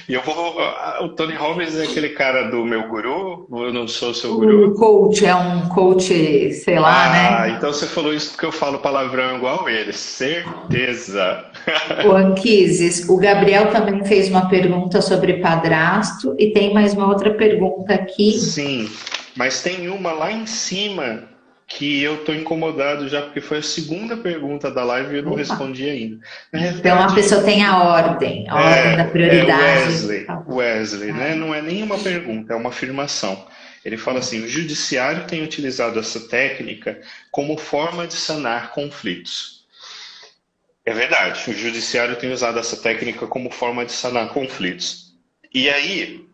Speaker 1: E eu vou. O Tony Robbins é aquele cara do meu guru? Eu não sou seu
Speaker 2: O
Speaker 1: guru?
Speaker 2: coach é um coach, sei lá,
Speaker 1: Ah,
Speaker 2: né?
Speaker 1: então você falou isso porque eu falo palavrão igual ele. Certeza.
Speaker 2: O Anquises, o Gabriel também fez uma pergunta sobre padrasto e tem mais uma outra pergunta aqui.
Speaker 1: Sim, mas tem uma lá em cima que eu tô incomodado já porque foi a segunda pergunta da live e eu não
Speaker 2: Opa.
Speaker 1: respondi ainda. Na
Speaker 2: Então a
Speaker 1: realidade,
Speaker 2: pessoa tem a ordem da prioridade. Por favor.
Speaker 1: Wesley, né?
Speaker 2: Ah,
Speaker 1: Não é nem uma pergunta, é uma afirmação. Ele fala assim: o judiciário tem utilizado essa técnica como forma de sanar conflitos. É verdade, o judiciário tem usado essa técnica como forma de sanar conflitos. E aí,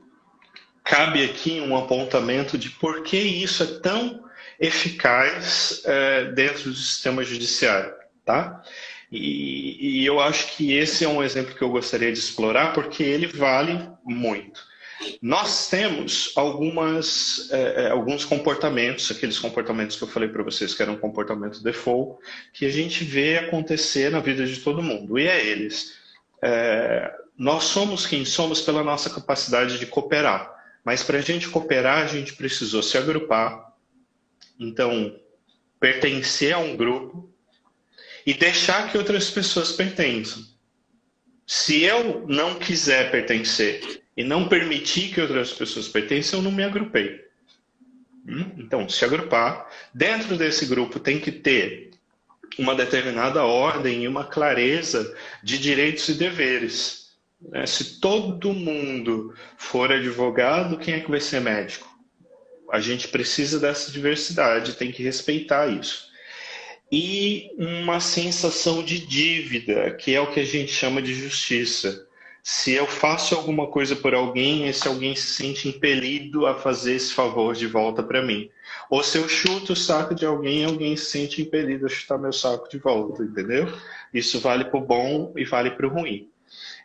Speaker 1: cabe aqui um apontamento de por que isso é tão eficaz dentro do sistema judiciário, tá? E eu acho que esse é um exemplo que eu gostaria de explorar porque ele vale muito. Nós temos alguns comportamentos, aqueles comportamentos que eu falei para vocês que eram comportamento default, que a gente vê acontecer na vida de todo mundo. E é eles. Nós somos quem somos pela nossa capacidade de cooperar. Mas para a gente cooperar, a gente precisou se agrupar. Então, pertencer a um grupo e deixar que outras pessoas pertençam. Se eu não quiser pertencer e não permitir que outras pessoas pertençam, eu não me agrupei. Então, se agrupar. Dentro desse grupo tem que ter uma determinada ordem e uma clareza de direitos e deveres. Se todo mundo for advogado, quem é que vai ser médico? A gente precisa dessa diversidade, tem que respeitar isso. E uma sensação de dívida, que é o que a gente chama de justiça. Se eu faço alguma coisa por alguém, esse alguém se sente impelido a fazer esse favor de volta para mim. Ou se eu chuto o saco de alguém, alguém se sente impelido a chutar meu saco de volta, entendeu? Isso vale para o bom e vale para o ruim.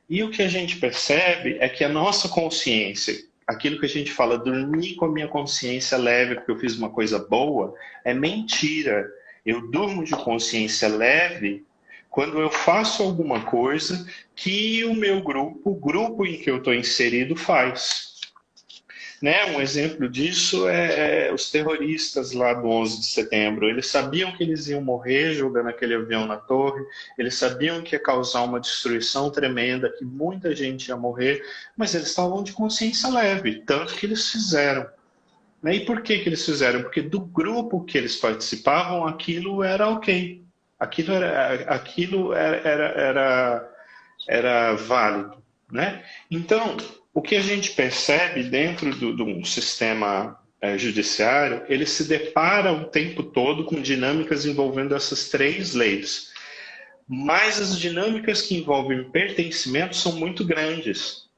Speaker 1: E o que a gente percebe é que a nossa consciência, aquilo que a gente fala, dormir com a minha consciência leve porque eu fiz uma coisa boa, é mentira. Eu durmo de consciência leve quando eu faço alguma coisa que o meu grupo, o grupo em que eu estou inserido, faz. Um exemplo disso é os terroristas lá do 11 de setembro. Eles sabiam que eles iam morrer jogando aquele avião na torre, eles sabiam que ia causar uma destruição tremenda, que muita gente ia morrer, mas eles estavam de consciência leve, tanto que eles fizeram. E por que eles fizeram? Porque do grupo que eles participavam, aquilo era ok. Aquilo era válido. Então, o que a gente percebe dentro de um sistema judiciário, ele se depara o tempo todo com dinâmicas envolvendo essas três leis. Mas as dinâmicas que envolvem pertencimento são muito grandes.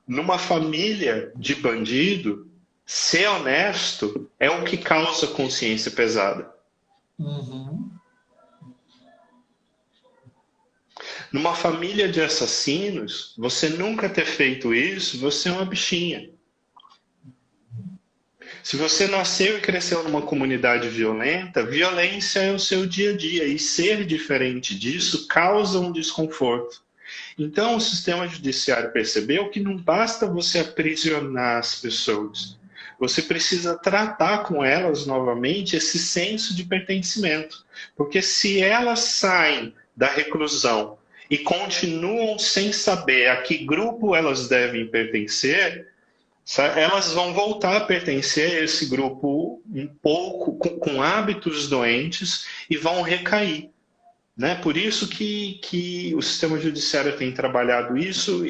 Speaker 1: Numa família de bandido, ser honesto é o que causa consciência pesada.
Speaker 2: Uhum.
Speaker 1: Numa família de assassinos, você nunca ter feito isso, você é uma bichinha. Se você nasceu e cresceu numa comunidade violenta, violência é o seu dia a dia. E ser diferente disso causa um desconforto. Então, o sistema judiciário percebeu que não basta você aprisionar as pessoas. Você precisa tratar com elas novamente esse senso de pertencimento. Porque se elas saem da reclusão e continuam sem saber a que grupo elas devem pertencer, elas vão voltar a pertencer a esse grupo um pouco com hábitos doentes e vão recair. Por isso que o sistema judiciário tem trabalhado isso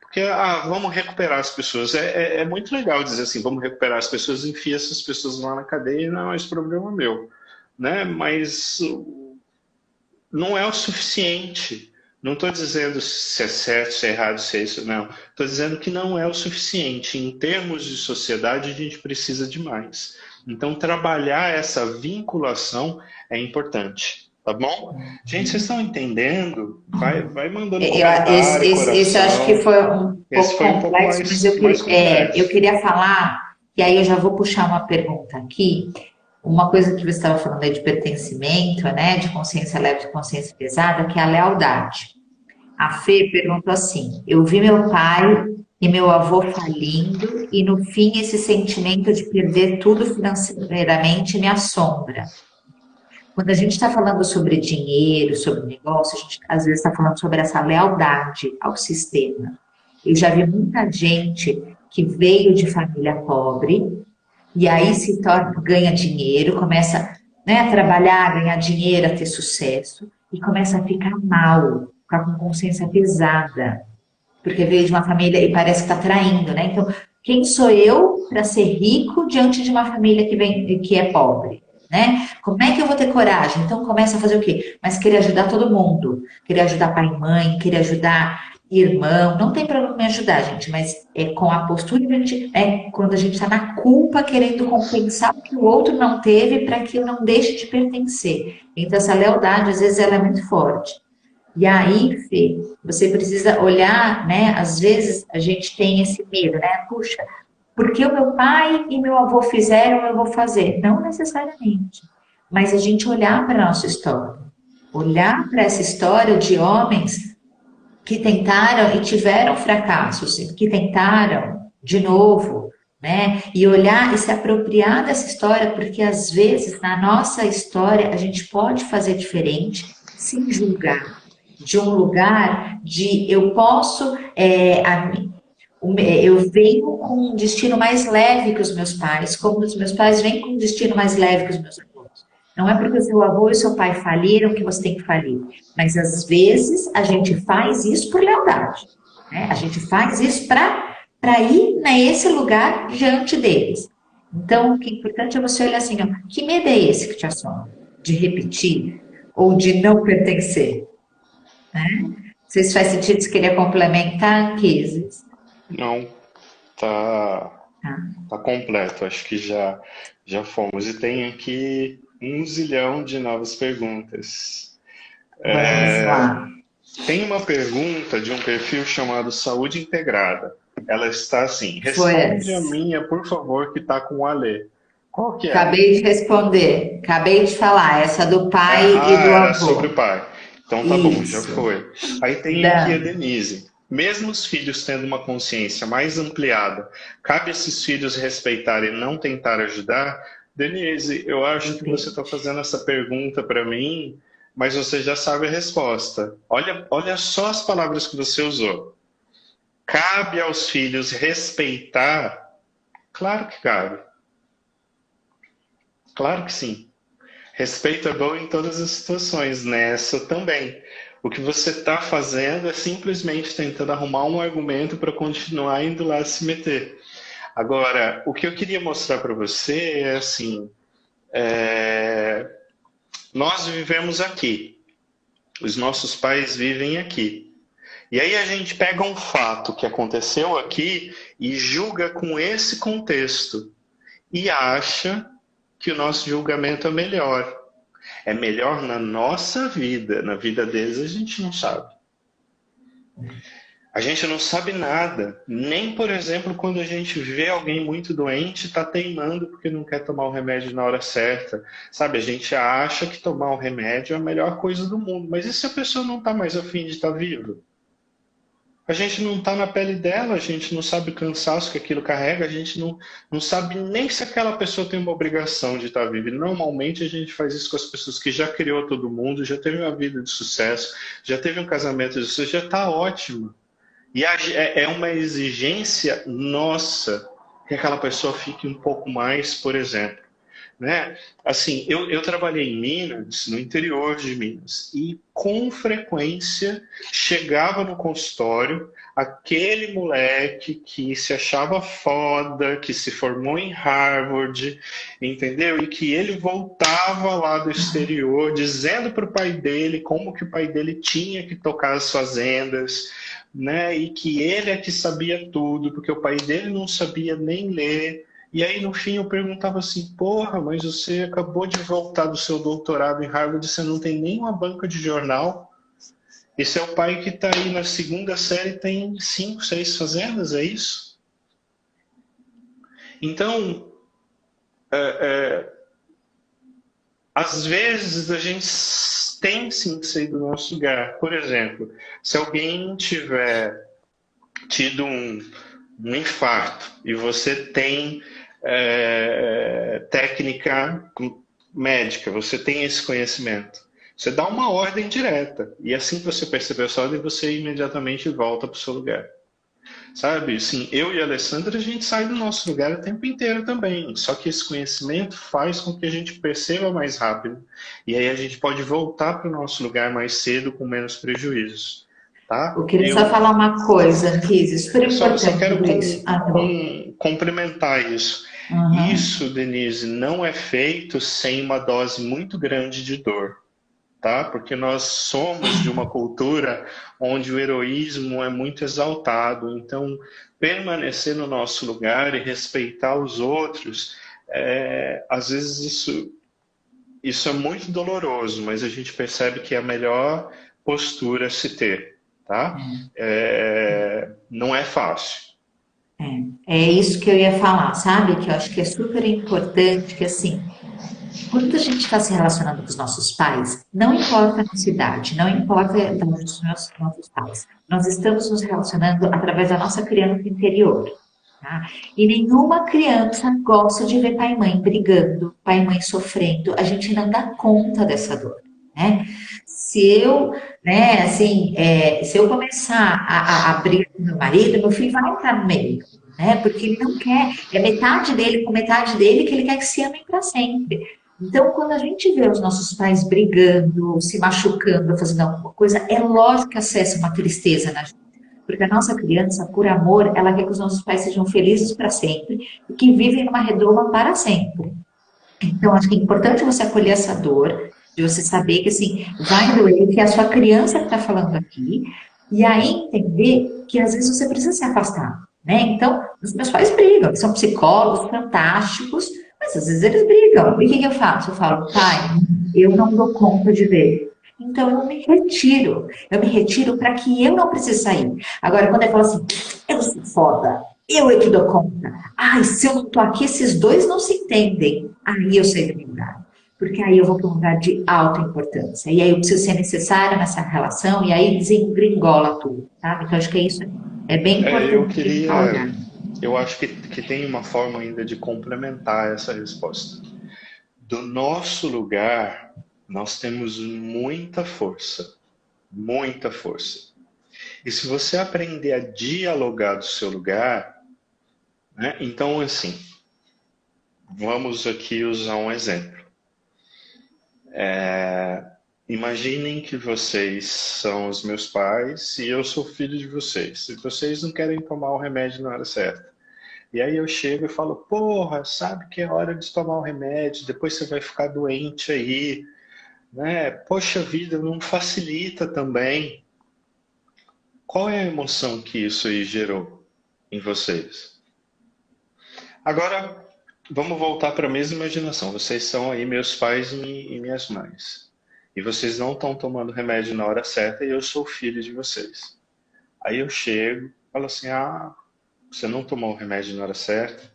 Speaker 1: porque vamos recuperar as pessoas. É muito legal dizer assim, vamos recuperar as pessoas, enfia essas pessoas lá na cadeia, não é esse problema meu. Mas não é o suficiente. Não estou dizendo se é certo, se é errado, se é isso, não. Estou dizendo que não é o suficiente. Em termos de sociedade, a gente precisa de mais. Então, trabalhar essa vinculação é importante. Tá bom? Gente, vocês estão entendendo? Vai mandando comentário,
Speaker 2: esse acho que foi um pouco complexo, mas eu queria falar, e aí eu já vou puxar uma pergunta aqui. Uma coisa que você estava falando aí de pertencimento, de consciência leve, de consciência pesada, que é a lealdade. A Fê perguntou assim: eu vi meu pai e meu avô falindo e no fim esse sentimento de perder tudo financeiramente me assombra. Quando a gente está falando sobre dinheiro, sobre negócio, a gente às vezes está falando sobre essa lealdade ao sistema. Eu já vi muita gente que veio de família pobre e aí ganha dinheiro, começa a trabalhar, a ganhar dinheiro, a ter sucesso e começa a ficar mal, ficar com consciência pesada, porque veio de uma família e parece que está traindo, Então, quem sou eu para ser rico diante de uma família que é pobre? Como é que eu vou ter coragem? Então começa a fazer o quê? Mas querer ajudar todo mundo, querer ajudar pai e mãe, querer ajudar irmão, não tem problema me ajudar, gente, mas é com a postura, quando a gente está na culpa, querendo compensar o que o outro não teve para que eu não deixe de pertencer. Então essa lealdade, às vezes, ela é muito forte. E aí, Fê, você precisa olhar, né? Às vezes a gente tem esse medo, né? Puxa, porque o meu pai e meu avô fizeram, eu vou fazer. Não necessariamente. Mas a gente olhar para a nossa história, olhar para essa história de homens que tentaram e tiveram fracassos, que tentaram de novo, né? E olhar e se apropriar dessa história, porque às vezes na nossa história a gente pode fazer diferente, sem julgar, de um lugar de eu posso, eu venho com um destino mais leve que os meus pais, como os meus pais vêm com um destino mais leve que os meus avós. Não é porque o seu avô e o seu pai faliram que você tem que falir. Mas às vezes a gente faz isso por lealdade. Né? A gente faz isso para ir nesse lugar diante deles. Então, o que é importante é você olhar assim, ó, que medo é esse que te assola? De repetir ou de não pertencer? Né? Não sei se faz sentido, se queria complementar, Kises.
Speaker 1: Não, tá,
Speaker 2: Tá?
Speaker 1: tá completo. Acho que já fomos. E tem aqui um zilhão de novas perguntas.
Speaker 2: Vamos lá.
Speaker 1: Tem uma pergunta de um perfil chamado Saúde Integrada. Ela está assim:
Speaker 2: Foi
Speaker 1: responde a
Speaker 2: essa.
Speaker 1: minha, por favor, que está com o Alê. Qual que é?
Speaker 2: Acabei de responder, acabei de falar, essa do
Speaker 1: É,
Speaker 2: pai e do
Speaker 1: era sobre o
Speaker 2: avô.
Speaker 1: pai. Então tá bom, já
Speaker 2: Isso.
Speaker 1: foi. Aí tem aqui a
Speaker 2: Dan,
Speaker 1: Denise. Mesmo os filhos tendo uma consciência mais ampliada, cabe esses filhos respeitarem e não tentar ajudar? Denise, eu acho que você está
Speaker 2: depende.
Speaker 1: fazendo essa pergunta para mim, mas você já sabe a resposta. Olha só as palavras que você usou. Cabe aos filhos respeitar? Claro que cabe. Claro que sim. Respeito é bom em todas as situações, nessa também. O que você está fazendo é simplesmente tentando arrumar um argumento para continuar indo lá se meter. Agora, o que eu queria mostrar para você é assim: é, nós vivemos aqui, os nossos pais vivem aqui. E aí a gente pega um fato que aconteceu aqui e julga com esse contexto e acha que o nosso julgamento é melhor. É melhor na nossa vida, na vida deles a gente não sabe. A gente não sabe nada, nem, por exemplo, quando a gente vê alguém muito doente, está teimando porque não quer tomar o remédio na hora certa. Sabe, a gente acha que tomar o remédio é a melhor coisa do mundo, mas e se a pessoa não está mais afim de estar viva? A gente não está na pele dela, a gente não sabe o cansaço que aquilo carrega, a gente não sabe nem se aquela pessoa tem uma obrigação de estar viva. E normalmente a gente faz isso com as pessoas que já criou todo mundo, já teve uma vida de sucesso, já teve um casamento de sucesso, já está ótimo. E é uma exigência nossa que aquela pessoa fique um pouco mais, por exemplo. Né? Assim, eu trabalhei em Minas, no interior de Minas, e com frequência chegava no consultório aquele moleque que se achava foda, que se formou em Harvard, entendeu? E que ele voltava lá do exterior dizendo para o pai dele como que o pai dele tinha que tocar as fazendas, né? E que ele é que sabia tudo, porque o pai dele não sabia nem ler. E aí, no fim, eu perguntava assim: porra, mas você acabou de voltar do seu doutorado em Harvard, você não tem nem uma banca de jornal. E seu pai que está aí na segunda série tem 5, 6 fazendas, é isso? Então, às vezes a gente tem sim que sair do nosso lugar. Por exemplo, se alguém tiver tido um infarto e você tem técnica médica, você tem esse conhecimento. Você dá uma ordem direta. E assim que você perceber essa ordem, você imediatamente volta para o seu lugar. Sabe? Sim, eu e a Alessandra, a gente sai do nosso lugar o tempo inteiro também. Só que esse conhecimento faz com que a gente perceba mais rápido. E aí a gente pode voltar para o nosso lugar mais cedo, com menos prejuízos.
Speaker 2: Eu
Speaker 1: Tá?
Speaker 2: queria só falar uma coisa, Kise, super
Speaker 1: Eu só
Speaker 2: importante
Speaker 1: quero
Speaker 2: sobre isso. Ah, tá bom.
Speaker 1: complementar isso.
Speaker 2: Uhum.
Speaker 1: Isso, Denise, não é feito sem uma dose muito grande de dor, tá? Porque nós somos de uma cultura onde o heroísmo é muito exaltado. Então, permanecer no nosso lugar e respeitar os outros, às vezes isso é muito doloroso, mas a gente percebe que é a melhor postura a se ter, tá? Não é fácil.
Speaker 2: É isso que eu ia falar, sabe? Que eu acho que é super importante, que assim, quando a gente está se relacionando com os nossos pais, não importa a nossa idade, não importa a idade dos nossos pais, nós estamos nos relacionando através da nossa criança interior. Tá? E nenhuma criança gosta de ver pai e mãe brigando, pai e mãe sofrendo. A gente não dá conta dessa dor, né? Se eu, né, assim, se eu começar a brigar com meu marido, meu filho vai entrar no meio, né? Porque ele não quer, é metade dele com metade dele que ele quer que se amem para sempre. Então, quando a gente vê os nossos pais brigando, se machucando, fazendo alguma coisa, é lógico que acessa uma tristeza na gente. Porque a nossa criança, por amor, ela quer que os nossos pais sejam felizes para sempre e que vivem numa redoma para sempre. Então, acho que é importante você acolher essa dor, de você saber que, assim, vai doer, que é a sua criança que está falando aqui, e aí entender que, às vezes, você precisa se afastar, né? Então, os meus pais brigam, eles são psicólogos fantásticos, mas às vezes eles brigam. E o que que eu faço? Eu falo, pai, eu não dou conta de ver. Então, eu me retiro. Eu me retiro para que eu não precise sair. Agora, quando ele fala assim, eu sou foda, eu é que dou conta. Ai, se eu não tô aqui, esses dois não se entendem. Aí eu sei do meu lugar. Porque aí eu vou para um lugar de alta importância. E aí eu preciso ser necessária nessa relação e aí desengringola tudo, sabe? Então acho que é isso. É bem
Speaker 1: Eu
Speaker 2: importante a gente
Speaker 1: queria,
Speaker 2: olhar.
Speaker 1: eu acho que tem uma forma ainda de complementar essa resposta. Do nosso lugar, nós temos muita força, muita força. E se você aprender a dialogar do seu lugar, né? Então, assim, vamos aqui usar um exemplo. Imaginem que vocês são os meus pais e eu sou filho de vocês. E vocês não querem tomar o remédio na hora certa. E aí eu chego e falo, porra, sabe que é hora de tomar o remédio, depois você vai ficar doente aí, né? Poxa vida, não facilita também. Qual é a emoção que isso aí gerou em vocês? Agora, vamos voltar para a mesma imaginação. Vocês são aí meus pais e minhas mães. E vocês não estão tomando remédio na hora certa e eu sou o filho de vocês. Aí eu chego, falo assim, você não tomou o remédio na hora certa?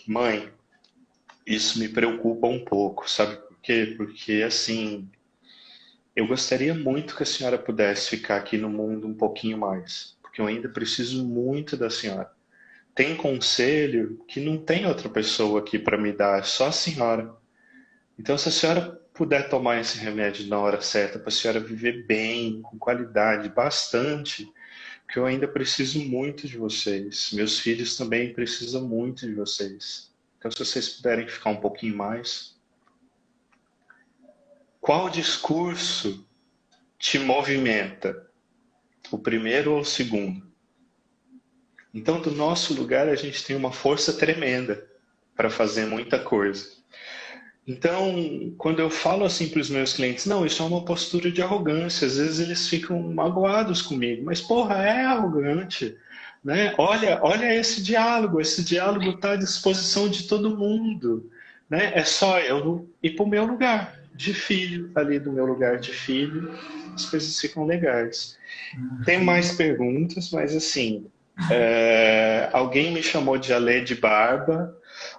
Speaker 1: Mãe, isso me preocupa um pouco, sabe por quê? Porque, assim, eu gostaria muito que a senhora pudesse ficar aqui no mundo um pouquinho mais, porque eu ainda preciso muito da senhora. Tem conselho que não tem outra pessoa aqui para me dar, é só a senhora. Então, se a senhora puder tomar esse remédio na hora certa, para a senhora viver bem, com qualidade, bastante, porque eu ainda preciso muito de vocês. Meus filhos também precisam muito de vocês. Então, se vocês puderem ficar um pouquinho mais. Qual discurso te movimenta? O primeiro ou o segundo? Então, do nosso lugar, a gente tem uma força tremenda para fazer muita coisa. Então, quando eu falo assim para os meus clientes, não, isso é uma postura de arrogância, às vezes eles ficam magoados comigo, mas porra, é arrogante, né? Olha esse diálogo está à disposição de todo mundo, né? É só eu ir para o meu lugar de filho, ali do meu lugar de filho, as coisas ficam legais. Tem mais perguntas, mas assim, alguém me chamou de Alê de Barba.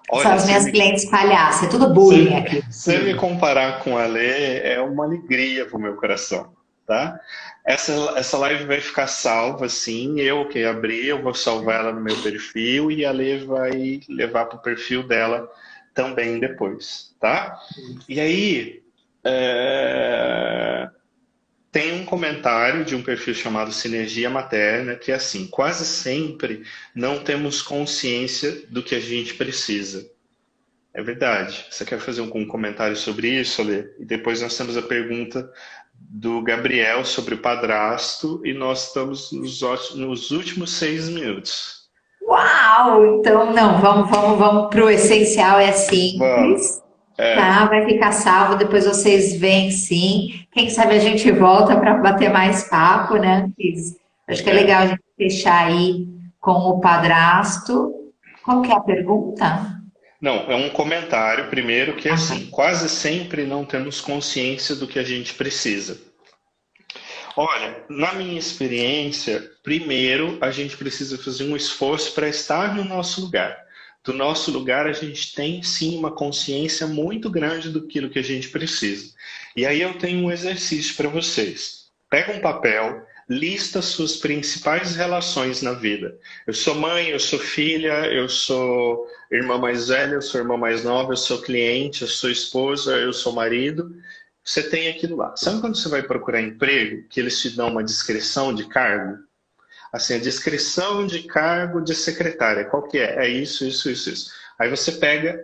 Speaker 2: São
Speaker 1: Olha,
Speaker 2: as minhas clientes palhaças, é tudo bullying aqui.
Speaker 1: se me comparar com a Lê, é uma alegria pro meu coração, tá? Essa live vai ficar salva, sim. Eu que abri, eu vou salvar ela no meu perfil e a Lê vai levar pro perfil dela também depois, tá? E aí, tem um comentário de um perfil chamado Sinergia Materna, que é assim, quase sempre não temos consciência do que a gente precisa. É verdade. Você quer fazer um comentário sobre isso, Alê? E depois nós temos a pergunta do Gabriel sobre o padrasto e nós estamos nos últimos 6 minutos.
Speaker 2: Uau! Então, não, vamos para o essencial, é
Speaker 1: Vamos.
Speaker 2: simples, tá? Vai ficar salvo, depois vocês veem sim. Quem sabe a gente volta para bater mais papo, né? Acho que é legal a gente fechar aí com o padrasto. Qual que é a pergunta?
Speaker 1: Não, é um comentário primeiro que é assim, quase sempre não temos consciência do que a gente precisa. Olha, na minha experiência, primeiro a gente precisa fazer um esforço para estar no nosso lugar. Do nosso lugar, a gente tem sim uma consciência muito grande do que a gente precisa. E aí eu tenho um exercício para vocês. Pega um papel, lista suas principais relações na vida. Eu sou mãe, eu sou filha, eu sou irmã mais velha, eu sou irmã mais nova, eu sou cliente, eu sou esposa, eu sou marido. Você tem aquilo lá. Sabe quando você vai procurar emprego, que eles te dão uma descrição de cargo? Assim, a descrição de cargo de secretária, qual que é? É isso, isso, isso, isso. Aí você pega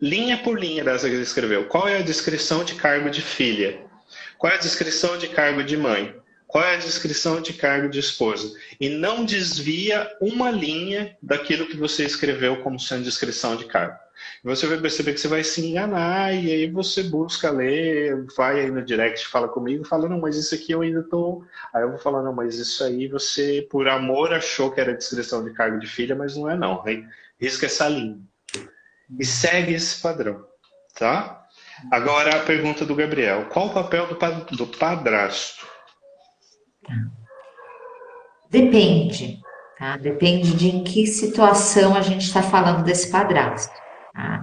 Speaker 1: linha por linha dessa que ele escreveu. Qual é a descrição de cargo de filha? Qual é a descrição de cargo de mãe? Qual é a descrição de cargo de esposa? E não desvia uma linha daquilo que você escreveu como sendo descrição de cargo. Você vai perceber que você vai se enganar e aí você busca ler, vai aí no direct, fala comigo, fala, não, mas isso aqui eu ainda tô... Aí eu vou falar, não, mas isso aí você, por amor, achou que era descrição de cargo de filha, mas não é não. Aí risca essa linha. E segue esse padrão, tá? Agora a pergunta do Gabriel. Qual o papel do padrasto?
Speaker 2: Depende, tá? Depende de em que situação a gente está falando desse padrasto, tá?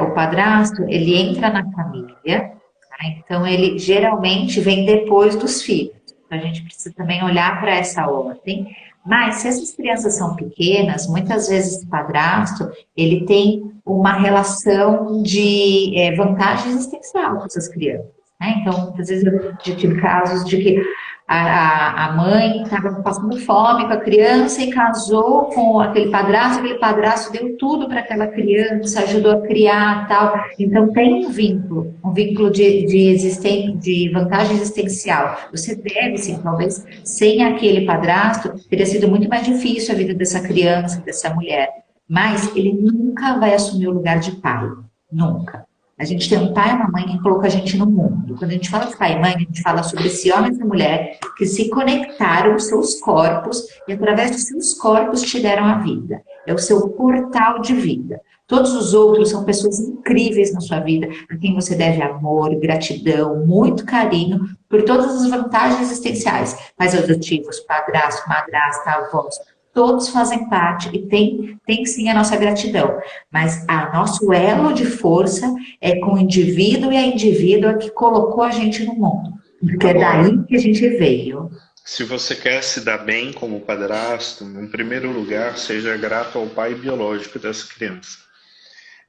Speaker 2: O padrasto, ele entra na família, tá? Então ele geralmente vem depois dos filhos. Então a gente precisa também olhar para essa ordem. Mas se essas crianças são pequenas, muitas vezes o padrasto, ele tem uma relação de vantagem existencial com essas crianças, né? Então, muitas vezes eu já tive casos de que a mãe estava passando fome com a criança e casou com aquele padrasto deu tudo para aquela criança, ajudou a criar tal. Então tem um vínculo de vantagem existencial. Você deve, sim, talvez sem aquele padrasto, teria sido muito mais difícil a vida dessa criança, dessa mulher. Mas ele nunca vai assumir o lugar de pai. Nunca. A gente tem um pai e uma mãe que colocou a gente no mundo. Quando a gente fala de pai e mãe, a gente fala sobre esse homem e essa mulher que se conectaram aos seus corpos e através dos seus corpos te deram a vida. É o seu portal de vida. Todos os outros são pessoas incríveis na sua vida, a quem você deve amor, gratidão, muito carinho por todas as vantagens existenciais. Mas adotivos, padrasto, madrasta, avós, todos fazem parte e tem sim a nossa gratidão. Mas a nosso elo de força é com o indivíduo e a indivídua que colocou a gente no mundo. Porque é daí que a gente veio.
Speaker 1: Se você quer se dar bem como padrasto, em primeiro lugar, seja grato ao pai biológico dessa criança.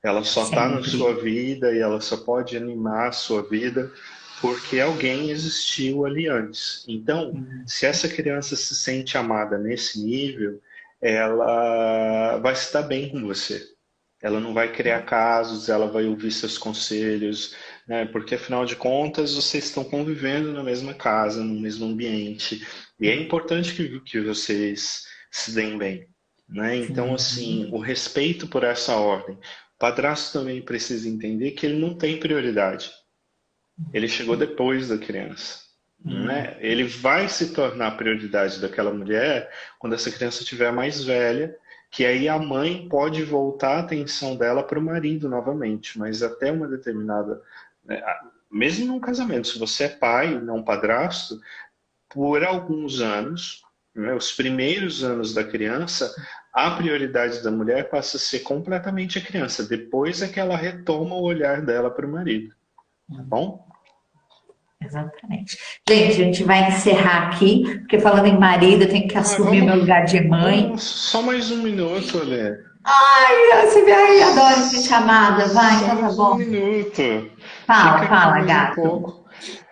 Speaker 1: Ela só está na sua vida e ela só pode animar a sua vida porque alguém existiu ali antes. Então, se essa criança se sente amada nesse nível, ela vai se dar bem com você. Ela não vai criar casos, ela vai ouvir seus conselhos, né? Porque afinal de contas vocês estão convivendo na mesma casa, no mesmo ambiente, e é importante que vocês se deem bem, né? Então, assim, o respeito por essa ordem. O padrasto também precisa entender que ele não tem prioridade. Ele chegou depois da criança, né? Ele vai se tornar prioridade daquela mulher quando essa criança estiver mais velha, que aí a mãe pode voltar a atenção dela para o marido novamente, mas até uma determinada, né, mesmo num casamento, se você é pai, não padrasto, por alguns anos, né, os primeiros anos da criança, a prioridade da mulher passa a ser completamente a criança, depois é que ela retoma o olhar dela para o marido, tá bom?
Speaker 2: Exatamente. Gente, a gente vai encerrar aqui, porque falando em marido, eu tenho que assumir meu lugar de mãe.
Speaker 1: Só mais um minuto, Olê.
Speaker 2: Ai, você adora ser chamada. Vai, então tá bom.
Speaker 1: Um minuto.
Speaker 2: Fala, gato.
Speaker 1: pouco.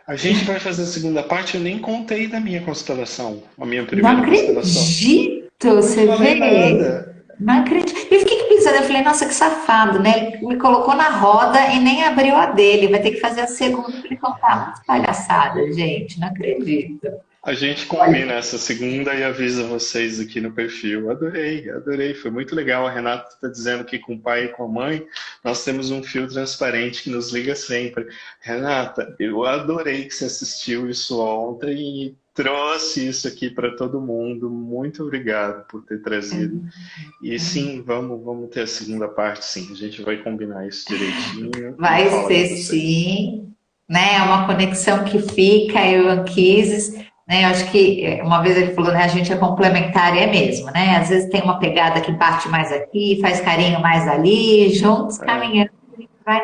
Speaker 1: A gente vai fazer a segunda parte, eu nem contei da minha constelação. A minha
Speaker 2: Não
Speaker 1: primeira constelação.
Speaker 2: acredito, você
Speaker 1: Não falei
Speaker 2: vê?
Speaker 1: nada.
Speaker 2: Não acredito. Eu fiquei pensando, eu falei, nossa, que safado, né? Ele me colocou na roda e nem abriu a dele. Vai ter que fazer a segunda para ele contar umas palhaçadas, gente. Não acredito.
Speaker 1: A gente combina essa segunda e avisa vocês aqui no perfil. Adorei, adorei. Foi muito legal. A Renata está dizendo que com o pai e com a mãe nós temos um fio transparente que nos liga sempre. Renata, eu adorei que você assistiu isso ontem e trouxe isso aqui para todo mundo. Muito obrigado por ter trazido. E sim, vamos ter a segunda parte, sim. A gente vai combinar isso direitinho.
Speaker 2: Vai ser sim. né? É uma conexão que fica, eu e o Anquises, né? Eu acho que uma vez ele falou, né? A gente é complementar e é mesmo, né? Às vezes tem uma pegada que bate mais aqui, faz carinho mais ali, juntos
Speaker 1: É.
Speaker 2: caminhando, a gente vai